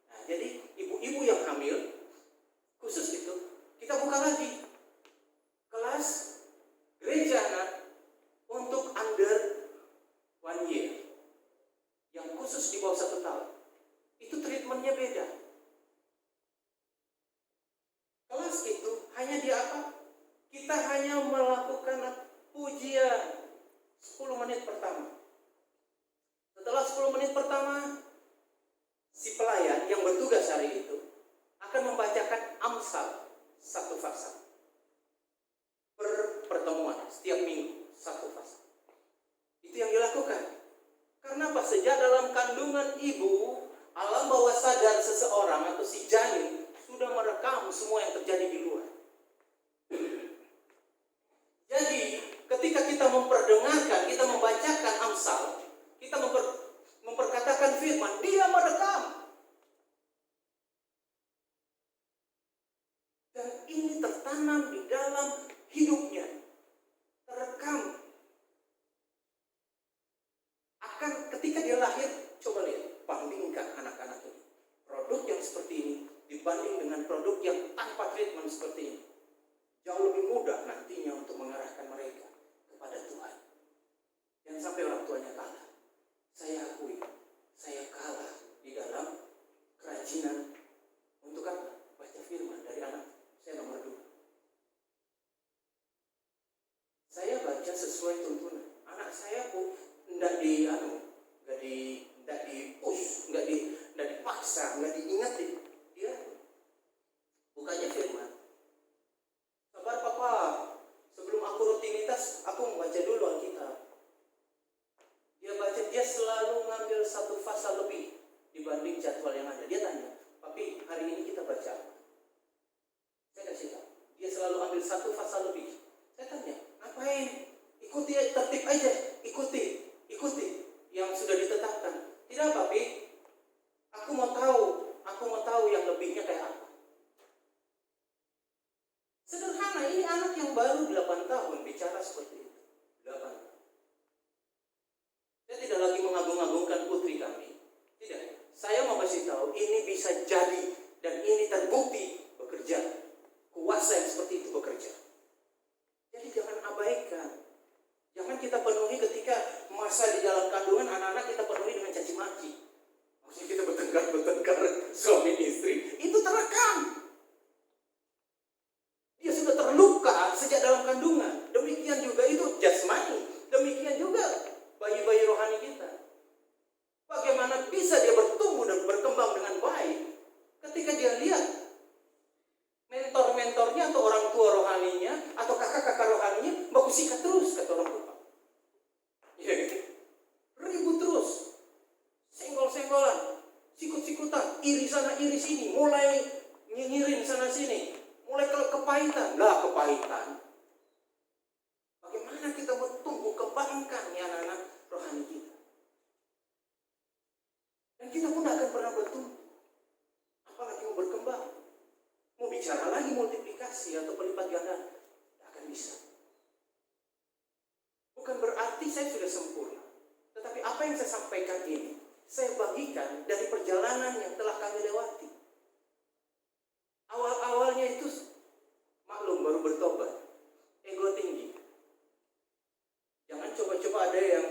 Nah, jadi ibu-ibu yang hamil, khusus itu, kita buka lagi kelas gereja anak untuk under 1 year, yang khusus di bawah 1 tahun. Itu treatmentnya beda. Kelas itu hanya di apa? Kita hanya melakukan pujian 10 menit pertama. Setelah 10 menit pertama, si pelayan yang bertugas hari itu akan membacakan Amsal 1 pasal per pertemuan, setiap minggu 1 pasal. Itu yang dilakukan. Karena apa? Sejak dalam kandungan ibu, alam bawah sadar seseorang atau si janin sudah merekam semua yang terjadi di luar. Jadi ketika kita memperdengarkan, kita membacakan Amsal, kita memperkatakan firman, dia merekam. dibanding dengan produk yang tanpa treatment seperti ini. Jauh lebih mudah nantinya untuk mengarahkan mereka kepada Tuhan. Jangan sampai orang tuanya kalah. Saya akui, saya kalah di dalam kerajinan untuk apa? Baca firman dari anak saya nomor 2. Saya baca sesuai tuntunan. Anak saya pun tidak di-push, tidak dipaksa, tidak diingetin. Dia bukannya firman. Sabar papa, sebelum aku rutinitas, aku membaca dulu Alkitab. Dia baca, dia selalu ngambil satu pasal lebih dibanding jadwal yang ada. Dia tanya, papi hari ini kita baca apa? Saya kasih tahu. Dia selalu ambil satu pasal lebih. Saya tanya, ngapain? Ikuti tertib aja, ikuti yang sudah ditetapkan. Tidak papi, aku mau tahu yang lebihnya kayak apa. Sederhana, ini anak yang baru 8 tahun bicara seperti itu. 8 tahun. Saya tidak lagi mengagung-agungkan putri kami. Tidak. Saya mau kasih tahu ini bisa jadi dan ini terbukti bekerja. Kuasa yang seperti itu bekerja. Jadi jangan abaikan. Jangan kita penuhi ketika masa di dalam kandungan anak-anak kita penuhi dengan caci maki. Maksudnya kita bertengkar suami istri. Itu terekam. Dia sudah terluka sejak dalam kandungan. Demikian juga itu jasmani. Demikian juga bayi-bayi rohani kita. Bagaimana bisa dia bertumbuh dan berkembang dengan baik ketika dia lihat mentor-mentornya atau orang tua rohaninya atau kakak-kakak rohaninya baku sikat terus kata orang tua. Ya, ribut terus, senggol-senggolan, sikut-sikutan, iri sana iri sini, mulai nyinyirin sana sini, mulai kepahitan. Lah kepahitan. Bagaimana kita bertumbuh kembangkan ya anak-anak rohani kita? Dan kita pun tidak akan pernah bertumbuh. Apalagi mau berkembang. Mau bicara lagi multiplikasi atau pelipat ganda, tidak akan bisa. Bukan berarti saya sudah sempurna. Tetapi apa yang saya sampaikan ini, saya bagikan dari perjalanan yang telah kami lewati. Awal-awalnya itu, maklum baru bertobat, ego tinggi. Jangan coba-coba ada yang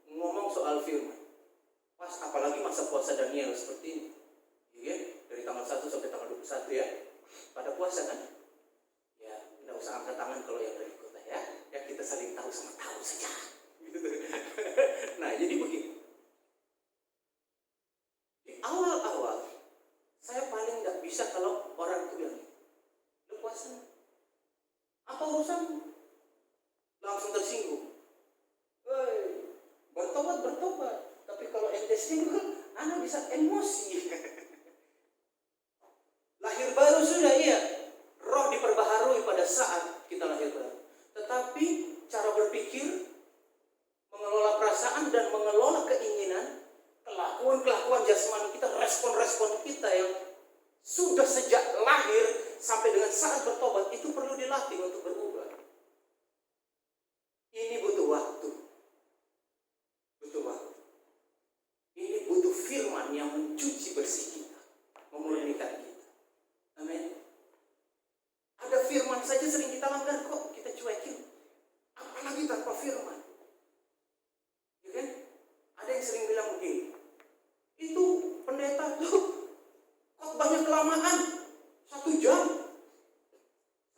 ngomong soal firman. Pas apalagi masa puasa Daniel seperti ini. Ya, dari tanggal 1 sampai tanggal 21 ya. Pada puasa kan? Ya, tidak usah angkat tangan kalau yang dari kota ya. Ya kita saling tahu sama tahu saja. Nah, jadi begini. Di awal-awal saya paling tidak bisa kalau orang itu bilang, "Lu puasa? Apa urusan?" Langsung tersinggung. Bertobat. Tapi kalau ente singgung, anak bisa emosi. Lahir baru sudah iya. Roh diperbaharui pada saat kita lahir baru. Tetapi cara berpikir, mengelola perasaan dan mengelola keinginan, kelakuan jasmani kita, respon-respon kita yang sudah sejak lahir sampai dengan saat bertobat itu perlu dilatih untuk berubah. Ini butuh waktu. Ini butuh firman yang mencuci bersih kita, memurnikan kita. Amin. Ada firman saja sering kita langgar kok, kita cuekin. Apalagi tanpa firman. Ya kan? Ada yang sering bilang begini, itu pendeta tuh kok banyak kelamaan, 1 jam.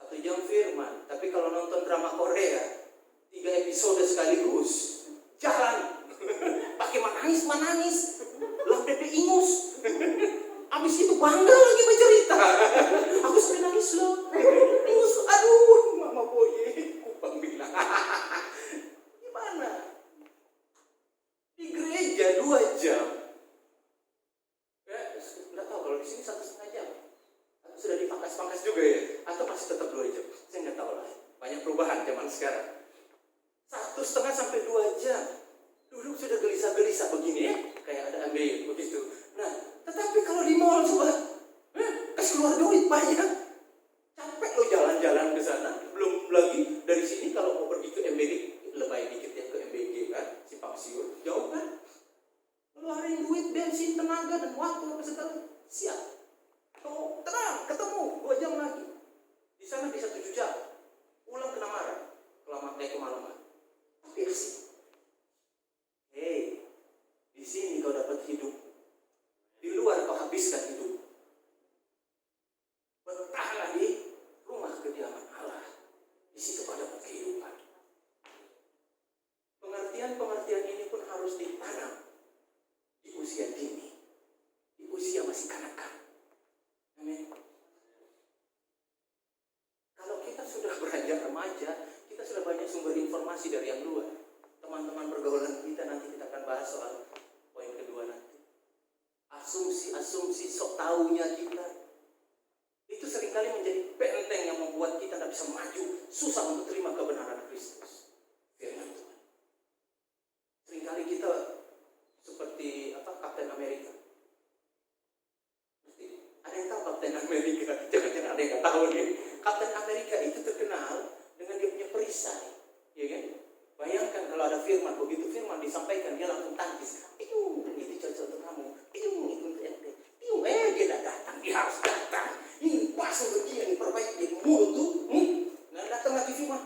1 jam firman. Tapi kalau nonton drama Korea, 3 episode sekaligus, jalan. Pakai menangis. Lah PP ingus. Abis itu bangga lagi bercerita. Aku sampai nangis loh. Ingus, aduh, mama boye. Kupang bilang. Gimana? Di gereja 2 jam. Ya, nggak tahu kalau di sini 1,5 jam. Atau sudah dipangkas-pangkas juga ya? Atau masih tetap 2 jam? Saya nggak tahu lah. Banyak perubahan zaman sekarang. 1,5 sampai 2 jam. Dulu sudah gelisah-gelisah begini ya, kayak ada ambil begitu. Nah, tetapi kalau di mall coba, kasih keluar duit banyak. Capek lo jalan-jalan ke sana. Belum lagi dari sini kalau mau pergi ke MBG, lebay dikit ya ke MBG kan, Simpang Siur, jauh kan. Ngeluarin duit, bensin, tenaga dan waktu apa segala. Siap. Oh, tenang, ketemu 2 jam lagi. Di sana bisa 7 jam. Pulang kena marah. Kelamaan kemalaman. Tapi asik. Hei, di sini kau dapat hidup. Di luar kau habiskan hidup. Betahlah di rumah kediaman Allah. Di situ kau dapat kehidupan. Pengertian-pengertian ini pun harus ditanam di usia dini, di usia masih kanak-kanak. Amin. Kalau kita sudah beranjak remaja, kita sudah banyak sumber informasi dari yang luar. Teman-teman pergaulan kita, nanti kita akan bahas soal poin kedua nanti. Asumsi-asumsi sok taunya kita itu seringkali menjadi benteng yang membuat kita tidak bisa maju, susah untuk terima kebenaran Kristus. Firman Tuhan. Seringkali kita seperti Kapten Amerika. Ada yang tahu Kapten Amerika? Jangan-jangan ada yang nggak tahu nih. Kapten Amerika itu terkenal dengan dia punya perisai, ya kan? Bayangkan kalau ada firman, begitu firman disampaikan dia langsung tangkis. Itu cocok untuk kamu. Itu untuk ente. Dia tidak datang, dia harus datang. Ini pas untuk dia, ini perbaiki dia mulut tuh. Nah datang lagi firman.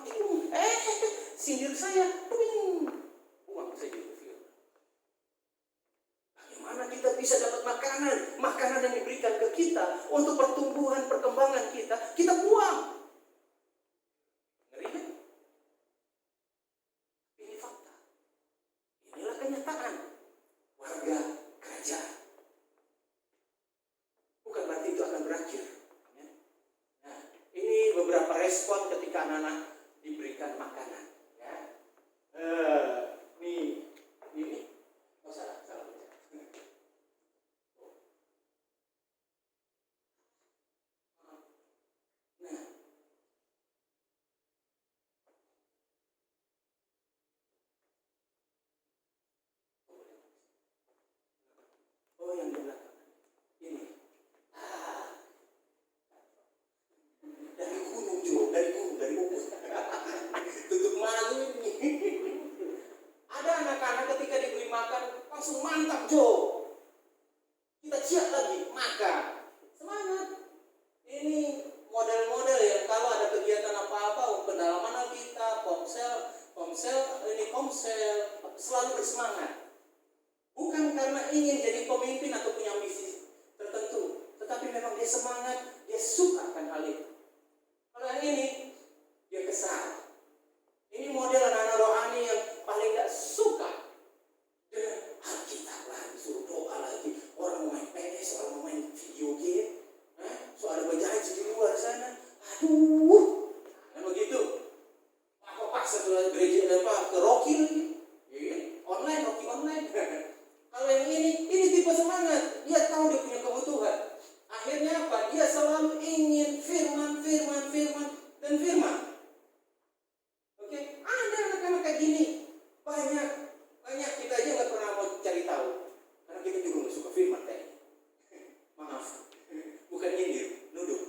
Sindir saya. Uang saya juga firman. Bagaimana kita bisa dapat makanan yang diberikan ke kita untuk pertumbuhan, perkembangan kita buang. Ngeri kan? Ini fakta. Inilah kenyataan warga kerajaan. Bukan berarti itu akan berakhir. Nah, ini beberapa respon ketika anak-anak diberikan makanan. Ya. Ini. Oh, salah. Oh, yang di belakang. Ini. Dari gunung, Jo. Dari bukit. Tutup malu ini. Ada anak-anak ketika diberi makan, langsung mantap, Jo. Kita siap lagi, makan. Semangat. Ini model-model ya, kalau ada kegiatan apa-apa, pendalaman Alkitab, komsel, selalu bersemangat. Bukan karena ingin jadi pemimpin atau punya misi tertentu, tetapi memang dia semangat, dia suka akan hal itu. Kalau yang ini, dia kesal. Ini model anak-anak rohani yang paling gak suka dengan Alkitab lagi, suruh doa lagi. Orang main PS, orang main video game, soal berjanji di luar sana. Aduh, kan begitu. Apa paksa ke gereja ke Rocky lagi, online, Rocky online. Kalau yang ini tipe semangat. Dia tahu dia punya kebutuhan. Akhirnya apa? Dia selalu ingin firman. Oke? Ada anak-anak kayak gini. Banyak kita aja nggak pernah mau cari tahu. Karena kita juga nggak suka firman kayak ini. Maaf. Bukan nyindir, nuduh.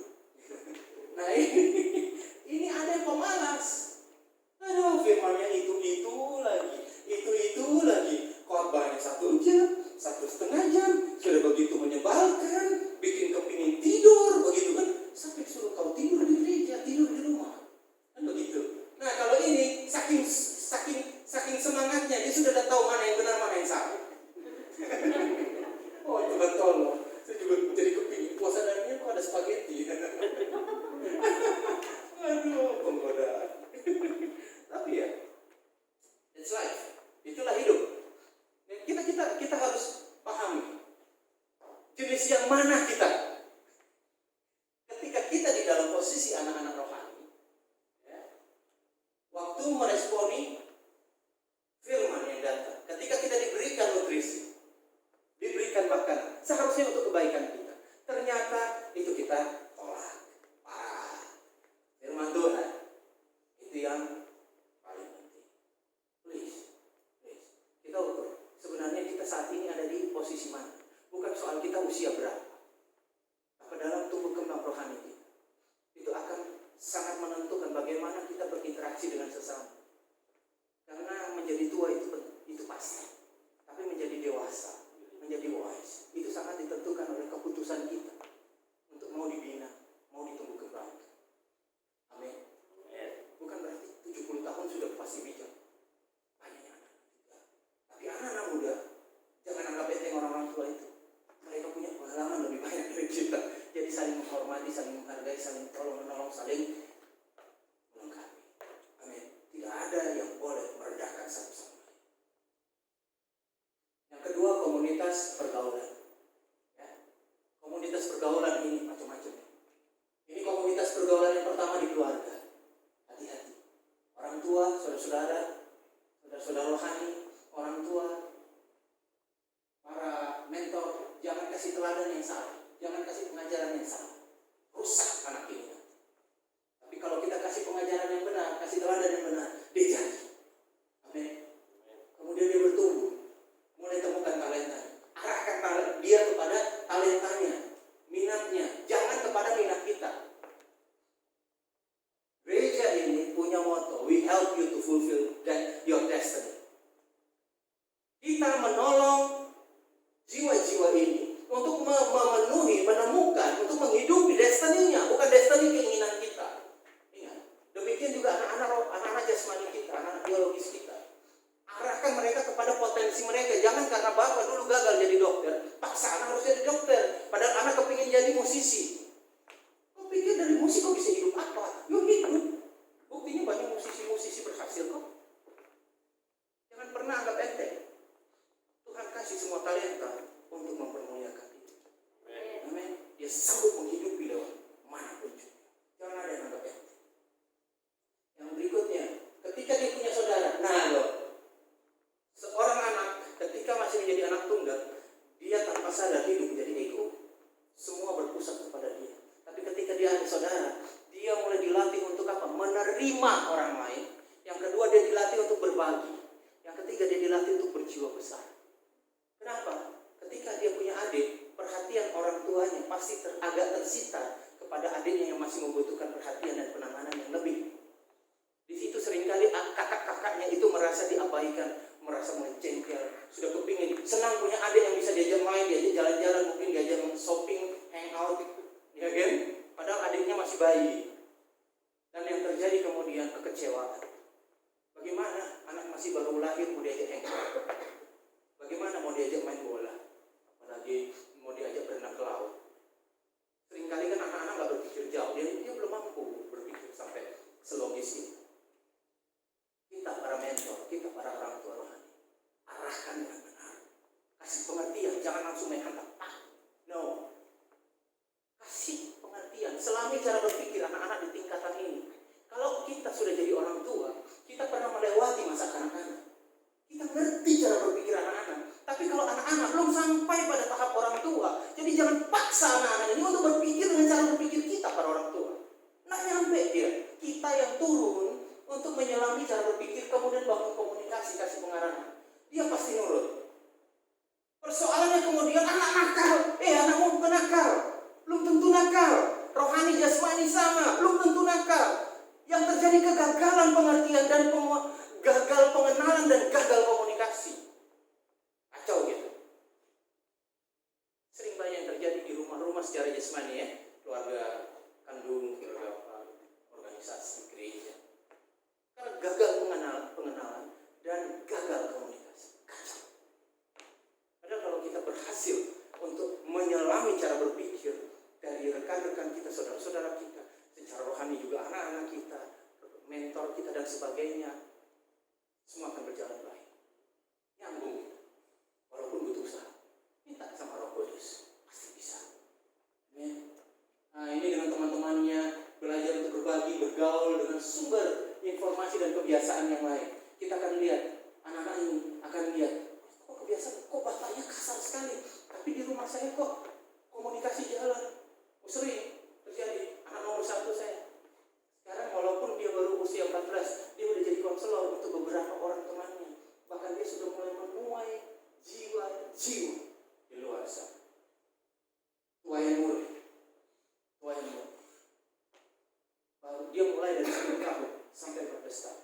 Nah ini ada yang pemalas. Aduh, firmannya itu lagi. Khotbahnya 1 jam, 1,5 jam, sudah begitu menyebalkan, bikin kepingin tidur, begitu kan? Sampai suruh kau tidur di gereja, tidur di rumah, kan begitu. Nah kalau ini saking semangatnya, dia sudah tahu mana yang benar, mana yang salah. Oh itu betul loh. Saya juga jadi kepingin puasa darinya kok ada spaghetti. Aduh, penggodaan. Tapi ya, it's life. Itulah hidup. Kita harus pahami jenis yang mana kita. Ketika kita di dalam posisi anak-anak rohani, ya, waktu meresponi firman yang datang, ketika kita diberikan nutrisi, diberikan makanan, seharusnya untuk kebaikan kita. Ternyata itu kita tolak. Firman Tuhan itu yang paling penting. Please. Kita ukur. Sebenarnya kita saat ini ada di posisi mana? Bukan soal kita usia berapa. Apa dalam tumbuh kembang rohani kita. Itu akan sangat menentukan bagaimana kita berinteraksi dengan sesama. Karena menjadi tua itu pasti. Tapi menjadi dewasa, menjadi wise, itu sangat ditentukan oleh keputusan kita untuk saling menghormati, saling menghargai, saling tolong menolong, saling melengkapi. Amin. Tidak ada yang boleh merendahkan satu sama lain. Yang kedua, komunitas pergaulan. Ya. Komunitas pergaulan ini macam-macam. Ini komunitas pergaulan yang pertama di keluarga. Hati-hati. Orang tua, saudara-saudara, saudara-saudara rohani, orang tua, para mentor, jangan kasih teladan yang salah, jangan kasih pengajaran yang salah. Rusak anak ini. Tapi kalau kita kasih pengajaran yang benar, kasih teladan yang benar, dia jadi. Amin. Kemudian dia bertumbuh, mulai temukan talentanya. Arahkan dia kepada talentanya, minatnya, jangan kepada minat kita. Gereja ini punya motto, we help you to fulfill your destiny. Kita menolong jiwa-jiwa ini untuk memenuhi, menemukan, untuk menghidupi destininya, bukan destiny keinginan kita. Ingat, demikian juga anak-anak jasmani kita, anak biologis kita. Arahkan mereka kepada potensi mereka. Jangan karena bapak dulu gagal jadi dokter, paksa anak harus jadi dokter. Padahal anak kepingin jadi musisi. Kau pikir dari musik kau bisa hidup apa? Yuk hidup. Buktinya banyak musisi-musisi berhasil kok. Jangan pernah anggap enteng. Tuhan kasih semua talenta untuk mempermuliakan dia. Amin. Dia sanggup menghidupi lewat manapun juga. Jangan ada yang anggap enteng. Yang berikutnya, ketika dia punya saudara, nah loh, seorang anak ketika masih menjadi anak tunggal, dia tanpa sadar hidup menjadi ego. Semua berpusat kepada dia. Tapi ketika dia ada saudara, dia mulai dilatih untuk apa? Menerima orang lain. Yang kedua, dia dilatih untuk berbagi. Yang ketiga, dia dilatih untuk berjiwa besar. Kenapa? Ketika dia punya adik, perhatian orang tuanya pasti agak tersita kepada adiknya yang masih membutuhkan perhatian dan penanganan yang lebih. Di situ seringkali kakak-kakaknya itu merasa diabaikan, merasa menjengkel, sudah kepingin, senang punya adik yang bisa diajak main, diajak jalan-jalan, mungkin diajak shopping, hangout, ya kan? Padahal adiknya masih bayi. Dan yang terjadi kemudian kekecewaan. Bagaimana anak masih baru lahir mau diajak hangout? Bagaimana mau diajak main bola? Apalagi mau diajak berenang ke laut. Seringkali kan anak-anak gak berpikir jauh, dia belum mampu berpikir sampai selogis ini. Kita para mentor, kita para orang tua rohani, arahkan dengan benar. Kasih pengertian, jangan langsung main hantam. No. Kasih pengertian, selami cara berpikir anak-anak di tingkatan ini. Kalau kita sudah jadi orang tua, kita pernah melewati masa kanak-kanak. Kita ngerti cara berpikir anak-anak. Tapi kalau anak-anak belum sampai pada tahap orang tua, jadi jangan paksa anak-anak ini untuk berpikir dengan cara berpikir kita para orang tua. Nah nyampe dia, kita yang turun untuk menyelami cara berpikir, kemudian bangun komunikasi, kasih pengarahan. Dia pasti nurut. Persoalannya kemudian anak nakal, anakmu bukan nakal, belum tentu nakal. Rohani jasmani sama, belum tentu nakal. Yang terjadi kegagalan pengertian dan gagal pengenalan dan gagal komunikasi. Kacau gitu. Sering banyak yang terjadi di rumah-rumah secara jasmani ya, keluarga kandung, keluarga organisasi gereja. Karena gagal pengenalan dan gagal komunikasi. Kacau. Padahal kalau kita berhasil untuk menyelami cara berpikir dari rekan-rekan kita, saudara-saudara kita, secara rohani juga anak-anak kita, mentor kita dan sebagainya, semua akan berjalan baik. Nyambung. Walaupun butuh usaha. Minta sama Roh Kudus. Pasti bisa. Amin. Nah ini dengan teman-temannya belajar untuk berbagi, bergaul dengan sumber informasi dan kebiasaan yang lain. Kita akan lihat, anak-anak ini akan lihat, kok kebiasaan, kok bapaknya kasar sekali. Tapi di rumah saya kok komunikasi jalan. Sering terjadi. Anak nomor 1 saya. Sekarang walaupun dia baru usia 14, dia udah jadi konselor untuk beberapa orang temannya. Bahkan dia sudah mulai menuai jiwa-jiwa di luar sana. Tuayan murid. Dia mulai dari 10 tahun sampai berpesta.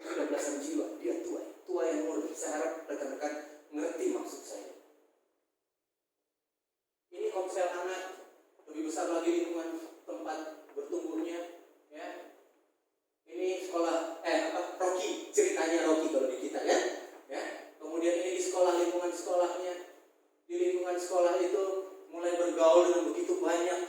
Sudah belasan jiwa, dia tuayan murid. Saya harap rekan-rekan ngerti maksud saya. Ini komsel anak, lebih besar lagi lingkungan tempat bertumbuhnya. Ya. Ini sekolah Rocky, ceritanya Rocky kalau di kita ya. Kemudian ini di sekolah, lingkungan sekolahnya. Di lingkungan sekolah itu mulai bergaul dengan begitu banyak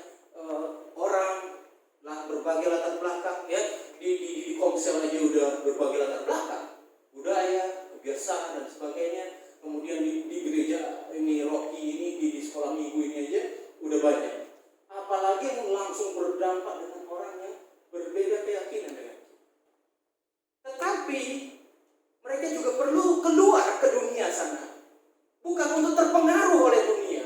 saja udah berbagai latar belakang, budaya, kebiasaan dan sebagainya. Kemudian di gereja ini Rocky ini di sekolah minggu ini aja udah banyak. Apalagi yang langsung berdampak dengan orang yang berbeda keyakinan dengan kita. Tetapi mereka juga perlu keluar ke dunia sana, bukan untuk terpengaruh oleh dunia,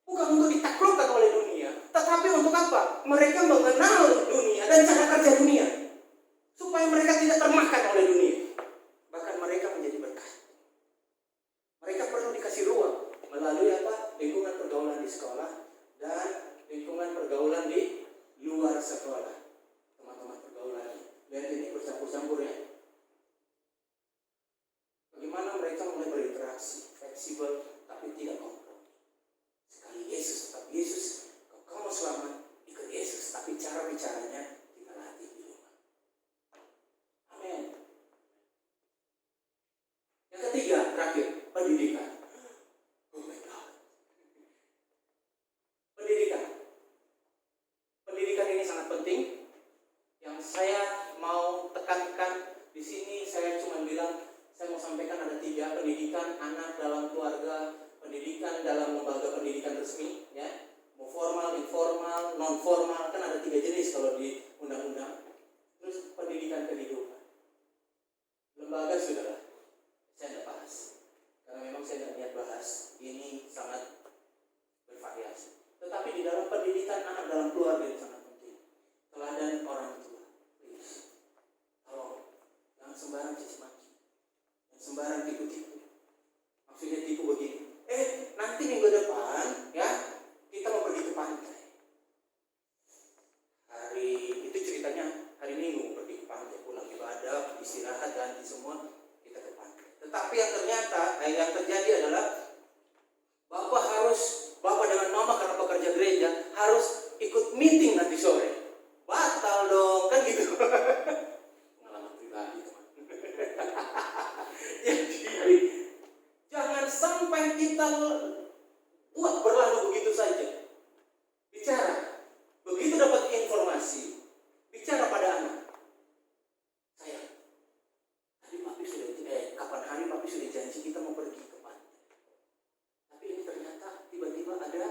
bukan untuk ditaklukkan oleh dunia, tetapi untuk apa? Mereka mengenal dunia dan cara kerja dunia, supaya mereka tidak termakan oleh dunia. Bahkan mereka menjadi berkat. Mereka perlu dikasih ruang melalui apa? Lingkungan pergaulan di sekolah dan lingkungan pergaulan di luar sekolah. Teman-teman pergaulan, lihat ini bercampur-campur ya. Bagaimana mereka mulai berinteraksi, fleksibel tapi tidak kompromi. Sekali Yesus tetap Yesus, kalau kamu mau selamat ikut Yesus, tapi cara bicaranya kita latih di rumah. Amin. Yang ketiga, terakhir, pendidikan. Oh my God. Pendidikan ini sangat penting. Yang saya mau tekankan di sini, saya cuma bilang, saya mau sampaikan ada 3: pendidikan anak dalam keluarga, pendidikan dalam lembaga pendidikan resmi, ya, mau formal, informal, non formal, kan ada 3 jenis kalau di undang-undang. Terus pendidikan kehidupan. Lembaga sudah, saya tidak bahas, karena memang saya tidak niat bahas. Ini sangat bervariasi. Tetapi di dalam pendidikan anak dalam keluarga itu sangat penting. Teladan orang tua, please. Tolong, jangan sembarang caci maki, jangan sembarang tipu-tipu. Maksudnya tipu begini. Nanti minggu depan, ya, kita mau pergi ke pantai. Hari itu ceritanya hari Minggu pergi ke pantai, pulang ibadah, istirahat, ganti semua, kita ke pantai. Tetapi yang ternyata, yang terjadi adalah Bapak dengan Mama karena pekerja gereja harus ikut meeting nanti sore. Batal dong, kan gitu. Pengalaman pribadi, teman. Jadi jangan sampai kita buat berlalu begitu saja. Bicara, begitu dapat informasi, bicara pada anak. Sayang, tadi papi sudah kapan hari papi sudah janji kita mau pergi ke pantai. Tapi ini ternyata tiba-tiba ada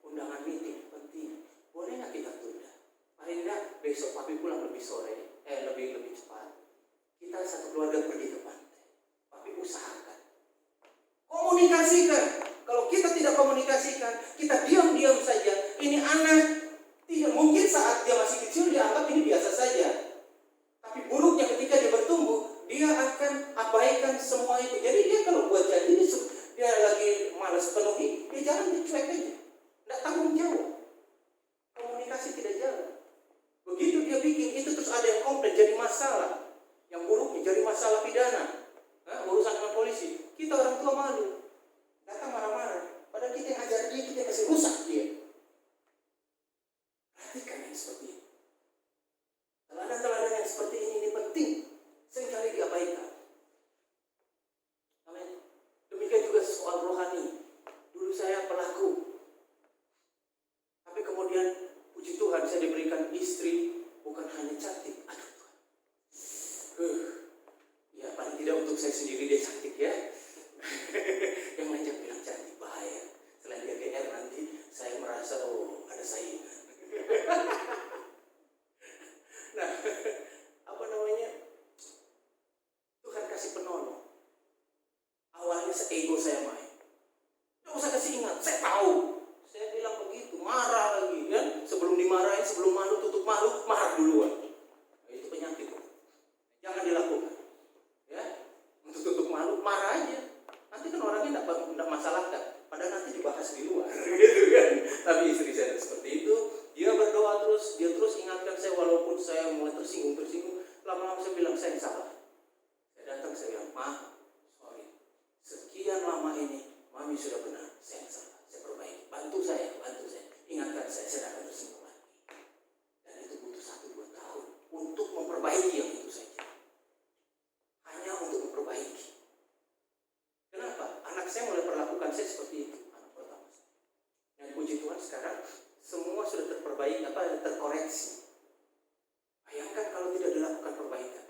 undangan meeting penting. Boleh nggak kita tunda? Paling nggak besok papi pulang lebih sore, lebih cepat. Kita satu keluarga pergi ke pantai. Papi usahakan. Komunikasikan. Kalau kita tidak komunikasikan, kita diam-diam saja. Ini anak tidak mungkin saat dia masih kecil dia anggap ini biasa saja. Tapi buruknya ketika dia bertumbuh, dia akan abaikan semua itu. Jadi dia kalau buat janji dia lagi malas penuhi, dia jalan, dia cuek aja. Tidak tanggung jawab. Komunikasi tidak jalan. Begitu dia bikin itu terus ada yang komplain jadi masalah. Yang buruknya jadi masalah pidana. Urusan dengan polisi. Kita orang tua malu. Datang marah-marah. Padahal kita yang ajar dia, kita kasih rusak dia. Perhatikan yang seperti ini. Teladan-teladan yang seperti ini penting. Seringkali diabaikan. Amin. Demikian juga soal rohani. Dulu saya pelaku. Tapi kemudian puji Tuhan saya diberikan istri bukan hanya cantik. Aduh Tuhan. Ya paling tidak untuk saya sendiri dia cantik ya. Yang lain jangan bilang cantik, bahaya. Selain dia GR nanti saya merasa ada saingan. Nah, apa namanya? Tuhan kasih penolong. Awalnya ego saya main. Nggak usah kasih ingat, saya tahu. Saya bilang begitu, marah lagi kan. Sebelum dimarahin, sebelum malu, tutup malu, marah duluan. Nah, itu penyakit. Jangan dilakukan. Ya, untuk tutup malu, marah aja. Nanti kan orangnya tidak masalahkan. Padahal nanti dibahas di luar. Gitu kan. Tapi istri saya seperti itu. Dia berdoa terus, dia terus ingatkan saya walaupun saya mulai tersinggung. Lama-lama saya bilang saya yang salah. Saya datang, saya bilang, Ma, sorry. Sekian lama ini, Mami sudah benar. Saya yang salah, saya perbaiki. Bantu saya. Ingatkan saya tidak akan tersinggung lagi. Dan itu butuh 1-2 tahun untuk memperbaiki yang itu saja. Hanya untuk memperbaiki. Kenapa? Anak saya mulai perlakukan saya seperti itu. Anak pertama saya. Dan puji Tuhan sekarang semua sudah terperbaiki, terkoreksi. Bayangkan kalau tidak dilakukan perbaikan.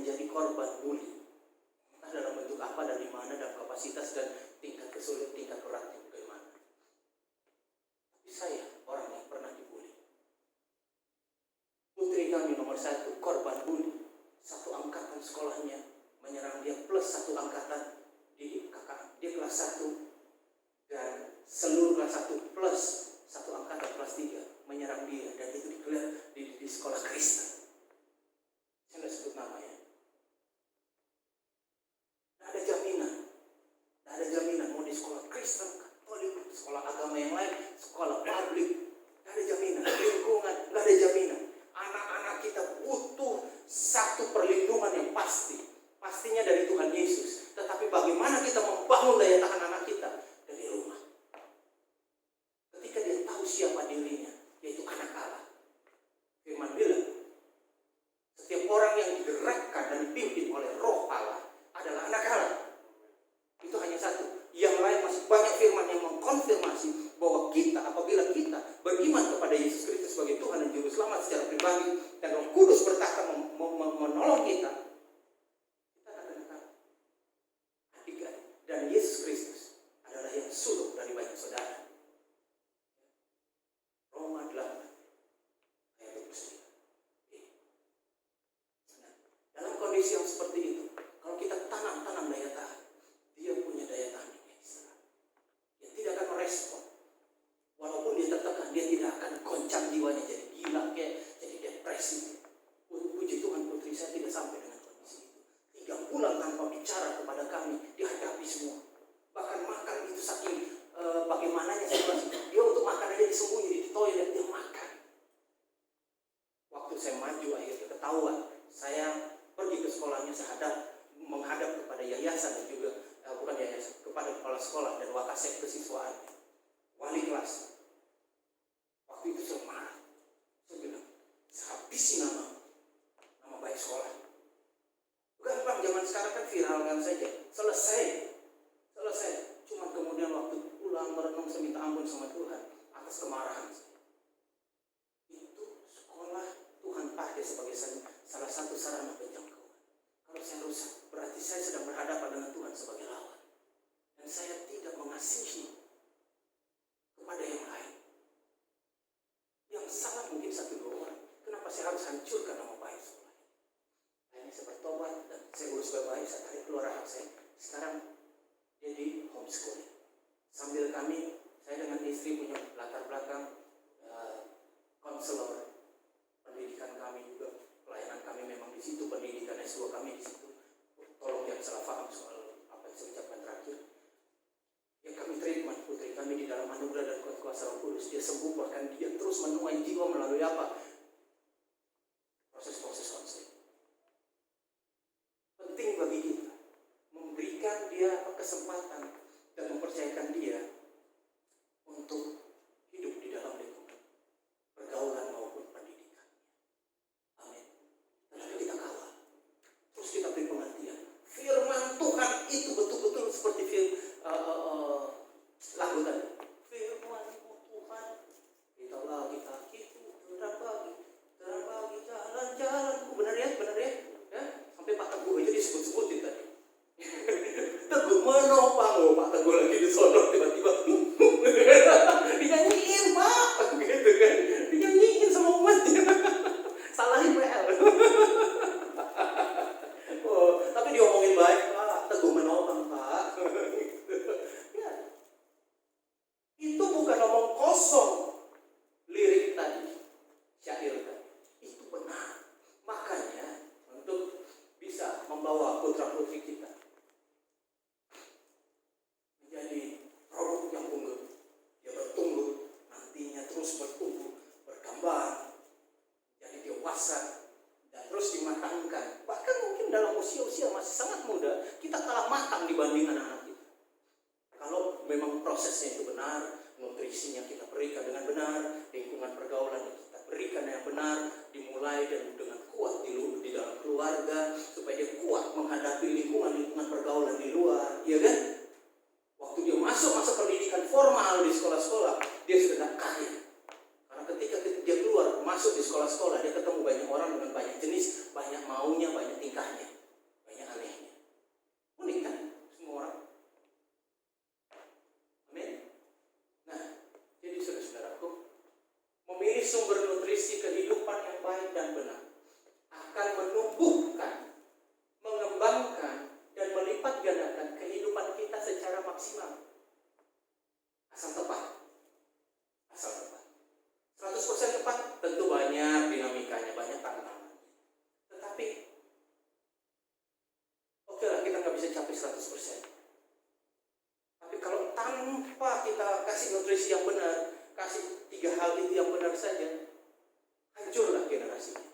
menjadi korban bully. Entah dalam bentuk apa dan di mana, dalam kapasitas dan tingkat kesulitan, tingkat beratnya bagaimana. Tapi saya orang yang pernah dibully. Putri kami nomor 1 korban bully. Satu angkatan sekolahnya menyerang dia plus satu angkatan di kakak dia kelas 1 dan seluruh kelas 1 plus satu angkatan kelas 3 menyerang dia, dan itu digelar di sekolah Kristen. Saya nggak sebut namanya. Nggak ada jaminan mau di sekolah Kristen, Katolik, sekolah agama yang lain, sekolah publik, nggak ada jaminan. Lingkungan nggak ada jaminan. Anak-anak kita butuh satu perlindungan yang pasti. Pastinya dari Tuhan Yesus. Tetapi bagaimana kita membangun daya tahan anak kita? Dari rumah. Ketika dia tahu siapa dirinya, yaitu anak Allah. Firman bilang, setiap orang yang digerakkan dan dipimpin oleh Roh Allah adalah anak Allah. Itu hanya satu. Yang lain masih banyak firman yang mengkonfirmasi bahwa kita, apabila kita beriman kepada Yesus Kristus sebagai Tuhan dan Juru Selamat secara pribadi, dan Roh Kudus bertahta menolong kita, kita akan anak adik-adik. Dan Yesus Kristus adalah yang sulung dari banyak saudara. Roma 8 ayat 29. Nah, dalam kondisi yang seperti itu, kalau kita tanam daya tahan, dia punya daya tahan yang ekstra. Dia tidak akan merespon. Walaupun dia tertekan, dia tidak akan goncang jiwanya jadi gila, kayak jadi depresi. Puji Tuhan, putri saya tidak sampai dengan kondisi itu. 3 bulan tanpa bicara kepada kami, dihadapi semua. Bahkan makan itu saking bagaimananya situasi. Dia untuk makan aja disembunyi di toilet, dia makan. Waktu saya maju akhirnya ketahuan, saya pergi ke sekolahnya, saya menghadap kepada yayasan dan juga bukan yayasan, kepada kepala sekolah dan wakasek kesiswaan, wali kelas. Waktu itu saya marah. Saya bilang, saya habisi nama baik sekolah. Bukan bang, zaman sekarang kan viralkan saja. Selesai. Cuma kemudian waktu pulang merenung, saya minta ampun sama Tuhan atas kemarahan saya. Itu sekolah Tuhan pakai sebagai salah satu sarana penjangkauan. Kalau saya rusak, berarti saya sedang berhadapan dengan Tuhan sebagai lawan. Dan saya tidak mengasihi kepada yang lain. Yang salah mungkin 1-2 orang. Kenapa saya harus hancurkan nama baik sekolah? Akhirnya saya bertobat dan saya urus baik-baik, saya tarik keluar anak saya. Sekarang dia di homeschooling. Sambil kami, saya dengan istri punya latar belakang konselor, pendidikan kami juga, pelayanan kami memang di situ, pendidikan S2 kami di situ. Tolong yang salah paham soal apa yang saya ucapkan terakhir. Yang kami treatment putri kami di dalam anugerah dan kuasa Roh Kudus, dia sembuh, bahkan dia terus menuai jiwa melalui apa? Proses-proses konseling. Penting bagi kita memberikan dia kesempatan dan mempercayakan dia untuk hidup di dalam lingkungan pergaulan maupun pendidikan. Amin. Tetapi kita kawal, terus kita beri pengertian. Firman Tuhan itu betul-betul seperti lagu tadi. Firman Tuhan, kita lagi itu terang bagi jalan-jalanku. Benar ya? Sampai Pak Teguh aja disebut-sebutin tadi. Teguh menopang, Pak Teguh lagi di sono tiba-tiba dinyanyiin Pak, gitu kan? Dinyanyiin sama umatnya. Salahin PL. Tapi diomongin baik Pak, Teguh menopang Pak. Ya. Itu bukan omong kosong. Lirik tadi, syair tadi, itu benar. Makanya untuk bisa membawa putra-putri kita menjadi produk yang unggul, dia bertumbuh, nantinya terus bertumbuh, berkembang, jadi dewasa dan terus dimatangkan. Bahkan mungkin dalam usia-usia masih sangat muda, kita kalah matang dibanding anak-anak kita. Kalau memang prosesnya itu benar, nutrisinya kita berikan dengan benar, lingkungan pergaulan yang kita berikan yang benar, dimulai dengan kuat di dalam keluarga, supaya dia kuat menghadapi lingkungan pergaulan di luar, iya kan? Waktu dia masuk masa pendidikan formal di sekolah-sekolah, dia sudah tak kaya. Karena ketika dia keluar, masuk di sekolah-sekolah, dia ketemu banyak orang dengan banyak jenis, banyak maunya, banyak tingkahnya. menumbuhkan, mengembangkan, dan melipat gandakan kehidupan kita secara maksimal. Asal tepat. Asal tepat. 100% tepat tentu banyak dinamikanya, banyak tantangan. Tetapi oke lah, kita nggak bisa capai 100%. Tapi kalau tanpa kita kasih nutrisi yang benar, kasih 3 hal itu yang benar saja, hancurlah generasi kita.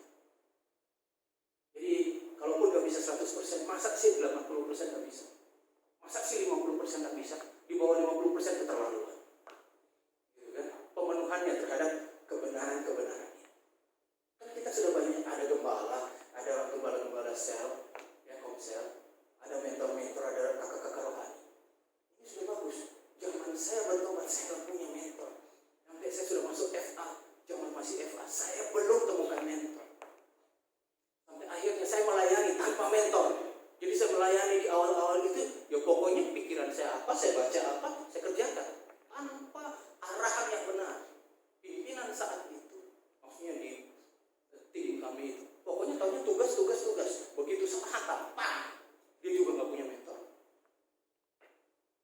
Jadi kalaupun nggak bisa 100%, masa sih 80% nggak bisa? Masa sih 50% nggak bisa? Di bawah 50% keterlaluan. Gitu kan? Pemenuhannya terhadap kebenaran-kebenaran. Kan kita sudah banyak, ada gembala sel, ya komsel, ada mentor-mentor, ada kakak-kakak rohani. Ini sudah bagus. Zaman saya bertobat, saya nggak punya mentor. Sampai saya sudah masuk FA, zaman masih FA, saya belum temukan mentor. Sampai akhirnya saya melayani tanpa mentor. Jadi saya melayani di awal-awal itu, ya pokoknya pikiran saya apa, saya baca apa, saya kerjakan. Tanpa arahan yang benar. Pimpinan saat itu, maksudnya di tim kami itu, pokoknya tahunya tugas. Begitu sepakat, dia juga nggak punya mentor.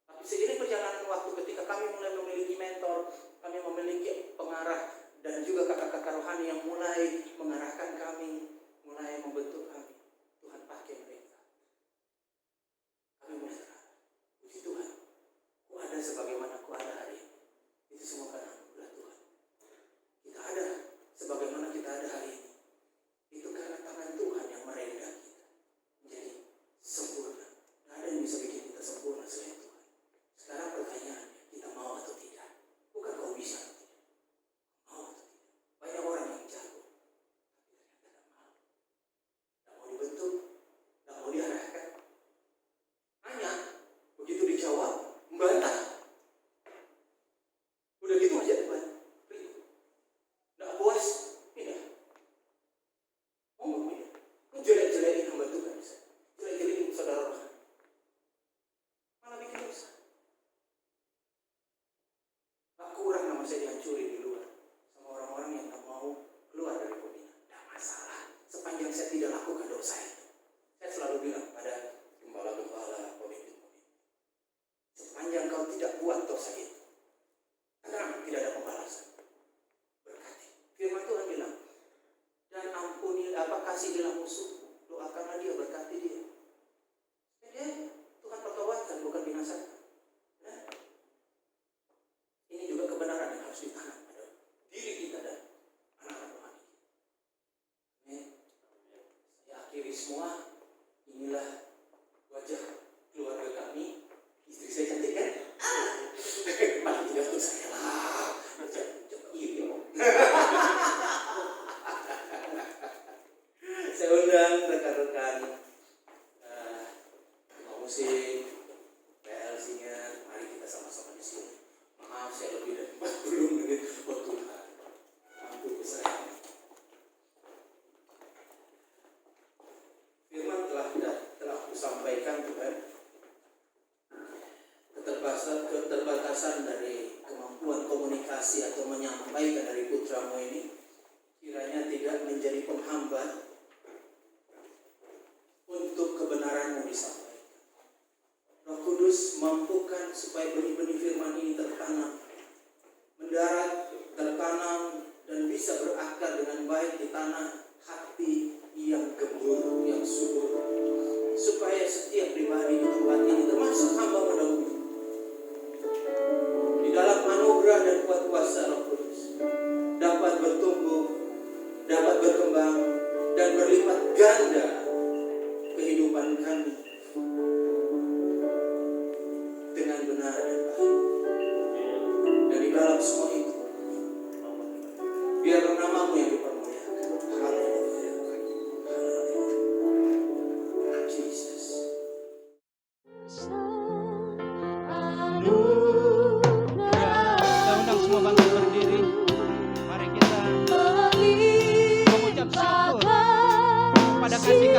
Tapi seiring perjalanan waktu, ketika kami mulai memiliki mentor, kami memiliki pengarah, dan juga kakak-kakak rohani yang mulai mengarahkan kami, mulai membentuk kami. Tuhan pakai mereka. Kami mulai terarah. Puji Tuhan, ku ada sebagaimana ku ada hari ini. Itu semua karena anugerah Tuhan. Kita ada sebagaimana kita ada hari ini. Itu karena tangan Tuhan yang merendah kita menjadi sempurna. Tidak ada yang bisa bikin kita sempurna selain Tuhan. Sekarang pertanyaannya, kita mau atau tidak? Bukan kau bisa atau tidak. Mau atau tidak? Banyak orang yang jago, tapi ternyata tidak mau. Tidak mau dibentuk, tidak mau diarahkan. Hanya begitu dijawab, membantah. Udah gitu aja depan. Tidak puas, pindah. Mau nggak pindah? Lu jelek-jelekin hamba Tuhan, jelek-jelekin saudara rohani. Malah bikin dosa. Gak kurang nama saya dihancurin di luar sama orang-orang yang gak mau keluar dari pembina. Tidak masalah, sepanjang saya tidak lakukan dosa itu. Saya selalu bilang pada gembala-gembala, pemimpin-pemimpin, sepanjang kau tidak buat dosa itu, tenang, tidak ada pembalasan. Berkati. Firman Tuhan bilang, dan ampuni, kasihilah musuh, doakanlah dia, berkati dia. Dia Tuhan pertobatan, bukan binasakan. Nah, ini juga kebenaran yang harus ditanam pada diri kita dan anak-anak rohani. Amin. Saya akhiri semua. Inilah wajah keluarga kami. Istri saya cantik kan? Paling tidak tuh saya lah. Coba iri. Saya undang rekan-rekan musik, PLC-nya, mari kita sama-sama di sini. Maaf, saya lebih dari 40 menit. Oh Tuhan, ampun saya. Firman telah aku sampaikan, Tuhan. Keterbatasan dari kemampuan komunikasi atau menyampaikan dari putramu ini kiranya tidak menjadi penghambat untuk kebenaranmu disampaikan. Roh Kudus mampukan supaya benih-benih firman ini tertanam, mendarat, tertanam, dan bisa berakar dengan baik di tanah hati yang gembur, yang subur, supaya setiap pribadi di tempat ini, termasuk hamba-Mu dahulu, di dalam anugerah dan kuat kuasa Roh Kudus, dapat bertumbuh, dapat berkembang, dan berlipat ganda kehidupan kami dengan benar dan baik. Dan di dalam semua itu, biar nama-Mu yang dipermuliakan. Haleluya. Haleluya. Jesus. Kita undang semua bangsa berdiri. Mari kita mengucap syukur pada kasih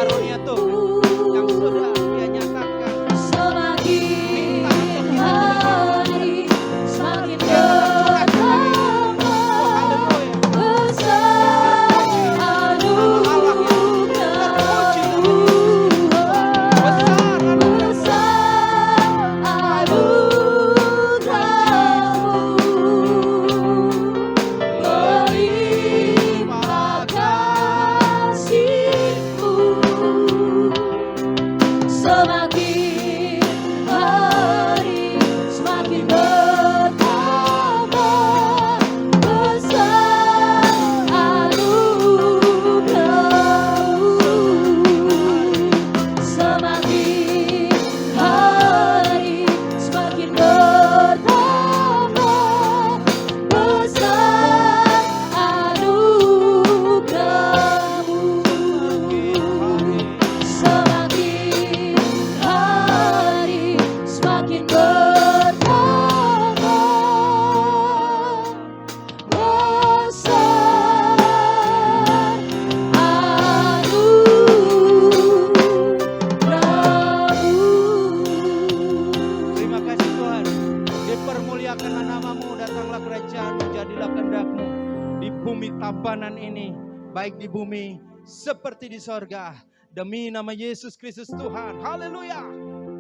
baik di bumi seperti di sorga. Demi nama Yesus Kristus Tuhan. Haleluya.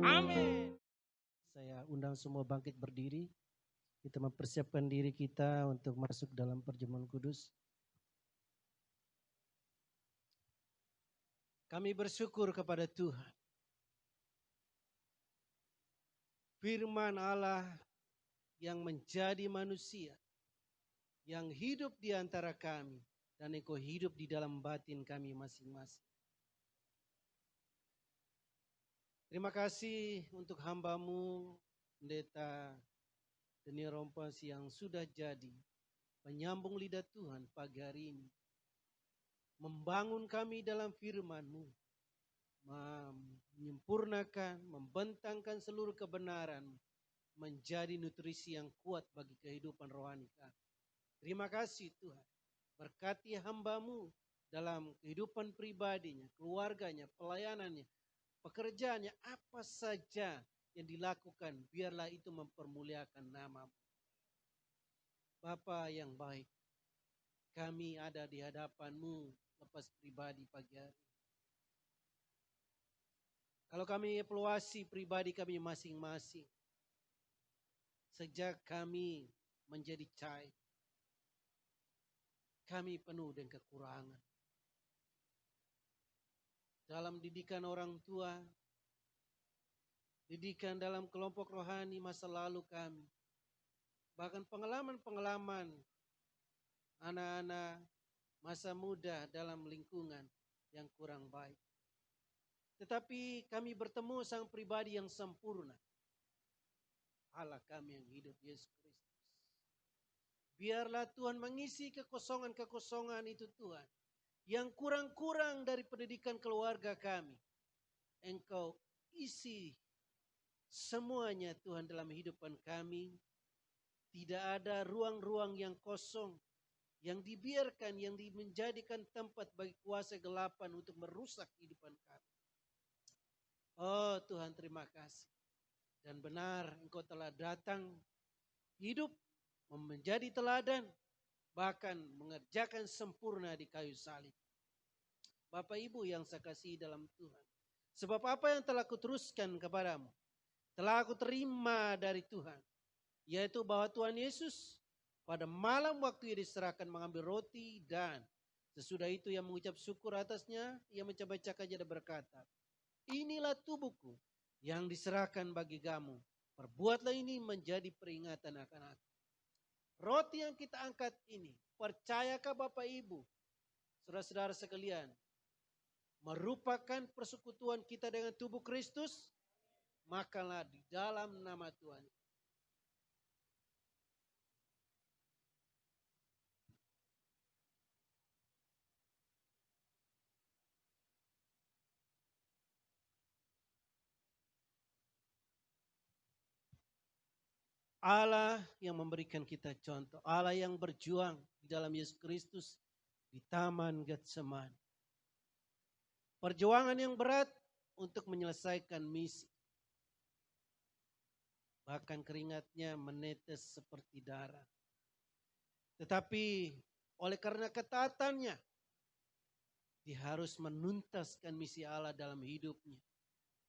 Amin. Saya undang semua bangkit berdiri. Kita mempersiapkan diri kita untuk masuk dalam perjamuan kudus. Kami bersyukur kepada Tuhan. Firman Allah yang menjadi manusia, yang hidup di antara kami, dan Engkau hidup di dalam batin kami masing-masing. Terima kasih untuk hamba-Mu, Pendeta Daniel Rompas yang sudah jadi penyambung lidah Tuhan pagi hari ini. Membangun kami dalam firman-Mu, menyempurnakan, membentangkan seluruh kebenaran menjadi nutrisi yang kuat bagi kehidupan rohani kami. Terima kasih Tuhan. Berkati hamba-Mu dalam kehidupan pribadinya, keluarganya, pelayanannya, pekerjaannya, apa saja yang dilakukan, biarlah itu mempermuliakan nama-Mu. Bapa yang baik, kami ada di hadapan-Mu lepas pribadi pagi hari. Kalau kami evaluasi pribadi kami masing-masing, sejak kami menjadi child, kami penuh dengan kekurangan. Dalam didikan orang tua, didikan dalam kelompok rohani masa lalu kami, bahkan pengalaman-pengalaman anak-anak masa muda dalam lingkungan yang kurang baik. Tetapi kami bertemu sang pribadi yang sempurna, Allah kami yang hidup, Yesus Kristus. Biarlah Tuhan mengisi kekosongan-kekosongan itu Tuhan, yang kurang-kurang dari pendidikan keluarga kami. Engkau isi semuanya Tuhan dalam kehidupan kami. Tidak ada ruang-ruang yang kosong, yang dibiarkan, yang menjadikan tempat bagi kuasa gelapan untuk merusak kehidupan kami. Oh Tuhan, terima kasih. Dan benar Engkau telah datang hidup menjadi teladan, bahkan mengerjakan sempurna di kayu salib. Bapak Ibu yang saya kasihi dalam Tuhan, sebab apa yang telah kuteruskan kepadamu, telah aku terima dari Tuhan, yaitu bahwa Tuhan Yesus pada malam waktu ia diserahkan mengambil roti, dan sesudah itu ia mengucap syukur atasnya, ia membacakannya dan berkata, inilah tubuhku yang diserahkan bagi kamu. Perbuatlah ini menjadi peringatan akan aku. Roti yang kita angkat ini, percayakah Bapak Ibu, saudara-saudara sekalian, merupakan persekutuan kita dengan tubuh Kristus? Makanlah di dalam nama Tuhan. Allah yang memberikan kita contoh, Allah yang berjuang di dalam Yesus Kristus di Taman Getsemani. Perjuangan yang berat untuk menyelesaikan misi. Bahkan keringatnya menetes seperti darah. Tetapi oleh karena ketaatannya, dia harus menuntaskan misi Allah dalam hidupnya.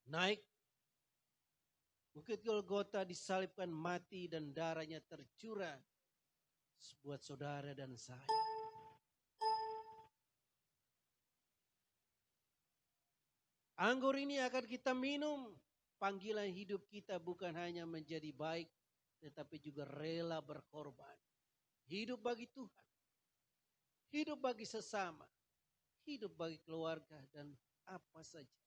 Naik Bukit Golgota, disalibkan, mati, dan darahnya tercurah buat saudara dan saya. Anggur ini akan kita minum. Panggilan hidup kita bukan hanya menjadi baik, tetapi juga rela berkorban. Hidup bagi Tuhan, hidup bagi sesama, hidup bagi keluarga, dan apa saja.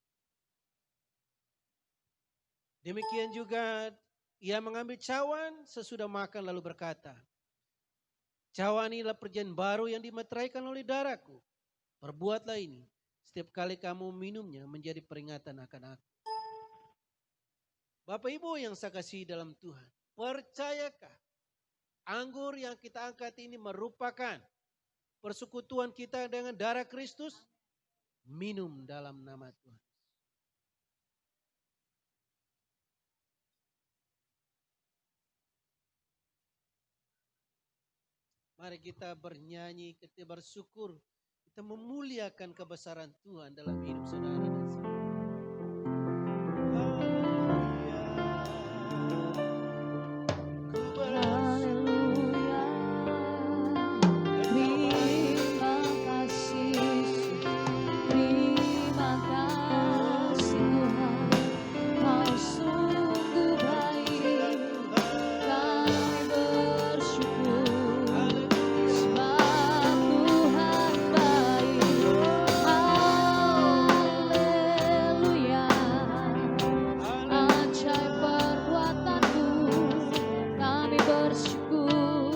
Demikian juga ia mengambil cawan sesudah makan lalu berkata, cawan inilah perjanjian baru yang dimeteraikan oleh darahku. Perbuatlah ini setiap kali kamu minumnya menjadi peringatan akan aku. Bapak Ibu yang saya kasihi dalam Tuhan, percayakah anggur yang kita angkat ini merupakan persekutuan kita dengan darah Kristus? Minum dalam nama Tuhan. Mari kita bernyanyi, kita bersyukur, kita memuliakan kebesaran Tuhan dalam hidup saudara dan saya. Haleluya. Terima kasih, terima kasih Tuhan. Kau sungguh baik, kami bersyukur. Sebab Tuhan baik. Haleluya. Ajaib perbuatan-Mu, kami bersyukur.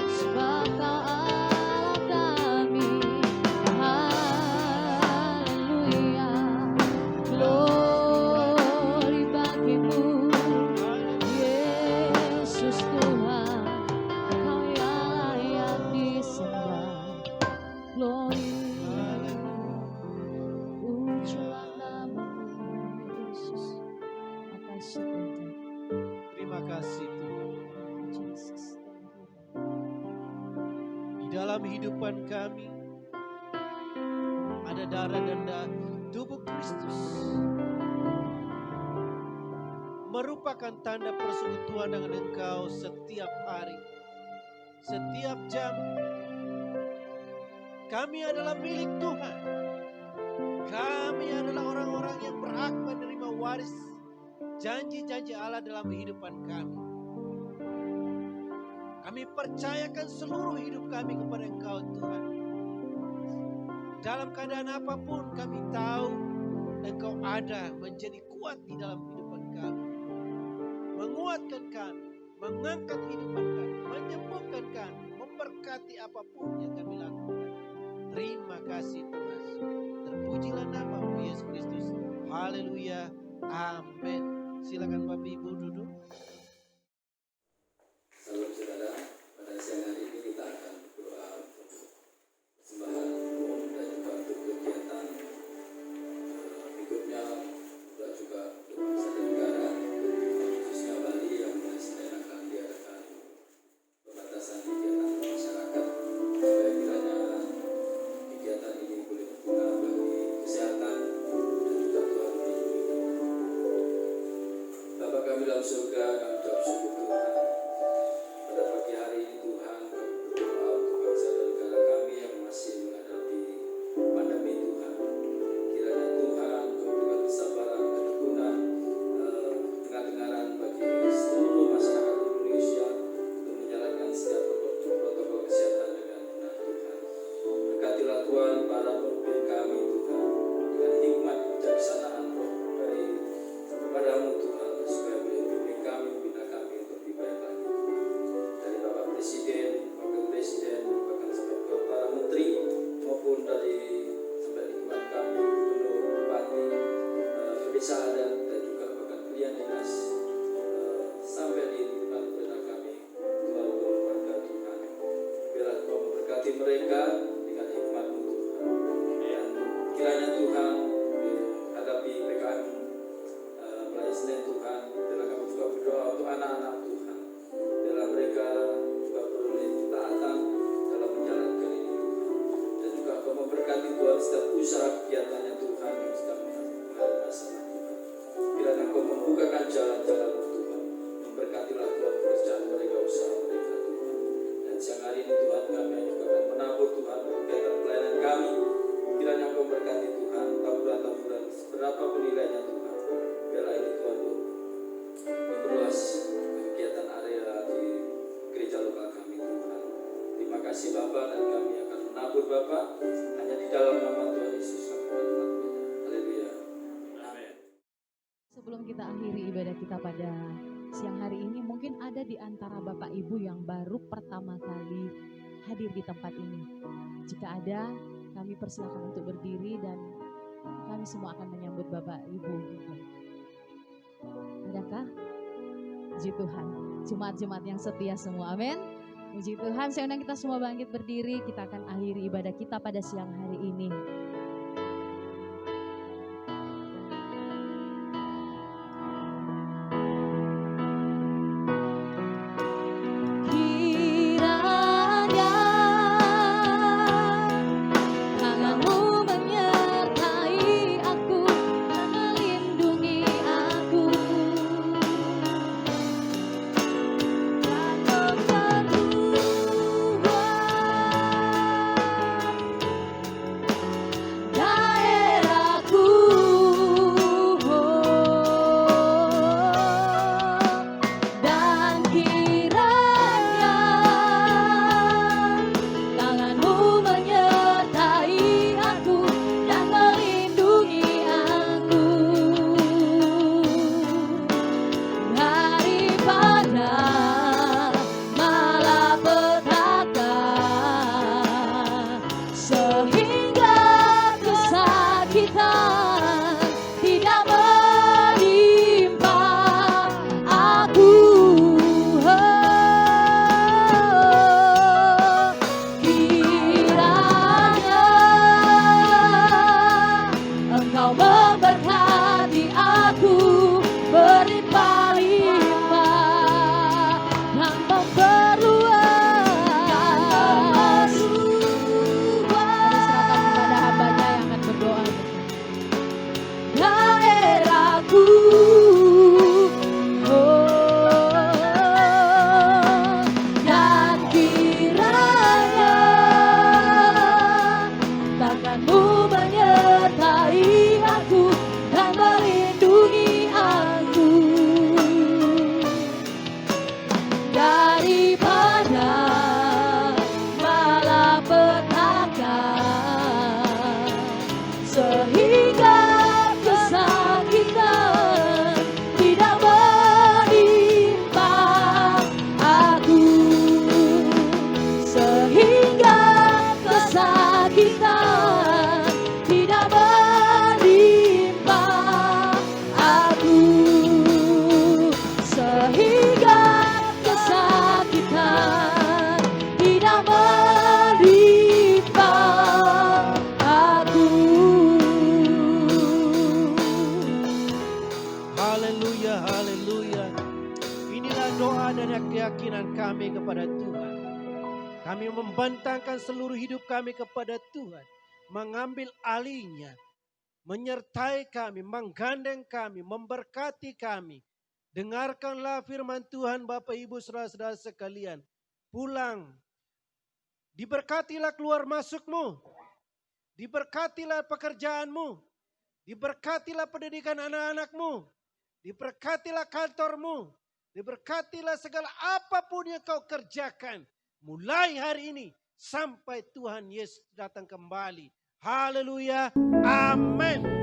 Sebab Kau Allah kami. Haleluya. Glory bagi-Mu, Yesus Tuhan. Kau yang layak disembah. Glory. Pujilah nama-Mu, Yesus. Makasih Tuhan. Terima kasih Tuhan. Yesus. Di dalam kehidupan kami ada darah dan tubuh Kristus, merupakan tanda persekutuan dengan Engkau setiap hari, setiap jam. Kami adalah milik Tuhan. Kami adalah orang-orang yang berhak menerima waris janji-janji Allah dalam kehidupan kami. Kami percayakan seluruh hidup kami kepada Engkau Tuhan. Dalam keadaan apapun kami tahu Engkau ada menjadi kuat di dalam kehidupan kami. Menguatkan kami, mengangkat kehidupan kami, menyembuhkan kami, memberkati apapun yang kami lakukan. Terima kasih Tuhan. Terpujilah nama-Mu Yesus Kristus. Haleluya. Amin. Silakan Bapak Ibu duduk. Salam saudara, pada siang hari ini kita akan berdoa untuk persembahan umum dan juga untuk kegiatan berikutnya juga untuk bangsa dan negara, khususnya Bali yang mulai Senin akan diadakan pembatasan kegiatan masyarakat, supaya kiranya kegiatan ini boleh berguna bagi kesehatan dan juga Tuhan melindungi. Bapa kami dalam surga, kami ucap syukur Tuhan. Pada pagi hari ini Tuhan, kami berdoa untuk bangsa dan negara kami yang masih menghadapi pandemi Tuhan. Kiranya Tuhan Kau berikan kesabaran, ketekunan, dengar-dengaran bagi seluruh masyarakat Indonesia untuk menjalankan setiap protokol kesehatan dengan benar Tuhan. Berkatilah Tuhan para pemimpin kami Tuhan, dengan hikmat kebijaksanaan roh dari kepadamu Tuhan, supaya boleh membimbing kami, membina kami untuk lebih baik lagi Tuhan. Dari Bapak Presiden, Wakil Presiden, bahkan sampai ke para menteri, maupun dari sampai lingkungan kami, gubernur, bupati, desa adat, dan juga bahkan pilihan dinas, sampai di lingkungan pemerintah kami, Tuhan keluarga Tuhan. Biarlah Kau memberkati mereka dengan hikmat-Mu Tuhan. Dan kiranya Tuhan menghadapi PKM mulai Senin Tuhan, biarlah kami juga berdoa untuk anak-anak Tuhan. Biarlah mereka juga beroleh ketaatan dalam menjalankan ini Tuhan. Dan juga Kau memberkati Tuhan setiap usaha kegiatannya Tuhan yang sedang menghadapi masalah Tuhan. Kiranya Kau membukakan jalan-jalan-Mu Tuhan. Memberkatilah Tuhan pekerjaan mereka, usaha mereka Tuhan. Dan siang hari ini Tuhan, kami juga akan menabur Tuhan kegiatan pelayanan kami. Kiranya Kau berkati Tuhan, taburan-taburan berapapun nilainya Tuhan. Biarlah ini Tuhan memperluas kegiatan area di gereja lokal kami Tuhan. Terima kasih Bapa, dan kami akan menabur Bapa hanya di dalam nama Tuhan Yesus kami akan melakukannya. Haleluya. Amin. Sebelum kita akhiri ibadah kita pada siang hari ini, mungkin ada di antara Bapak Ibu yang baru pertama kali hadir di tempat ini. Jika ada, kami persilakan untuk berdiri dan kami semua akan menyambut Bapak Ibu. Adakah? Puji Tuhan, jemaat-jemaat yang setia semua, amin. Puji Tuhan, saya undang kita semua bangkit berdiri, kita akan akhiri ibadah kita pada siang hari ini. Kiranya sehingga kesakitan tidak menimpa aku, sehingga kesakitan tidak menimpa aku, sehingga kesakitan tidak menimpa aku. Haleluya, haleluya. Inilah doa dan keyakinan kami kepada Tuhan. Kami membentangkan seluruh hidup kami kepada Tuhan. Mengambil alihnya, menyertai kami, menggandeng kami, memberkati kami. Dengarkanlah firman Tuhan Bapak Ibu saudara-saudara sekalian. Pulang, diberkatilah keluar masukmu, diberkatilah pekerjaanmu, diberkatilah pendidikan anak-anakmu, diberkatilah kantormu, diberkatilah segala apapun yang kau kerjakan. Mulai hari ini sampai Tuhan Yesus datang kembali. Haleluya. Amin.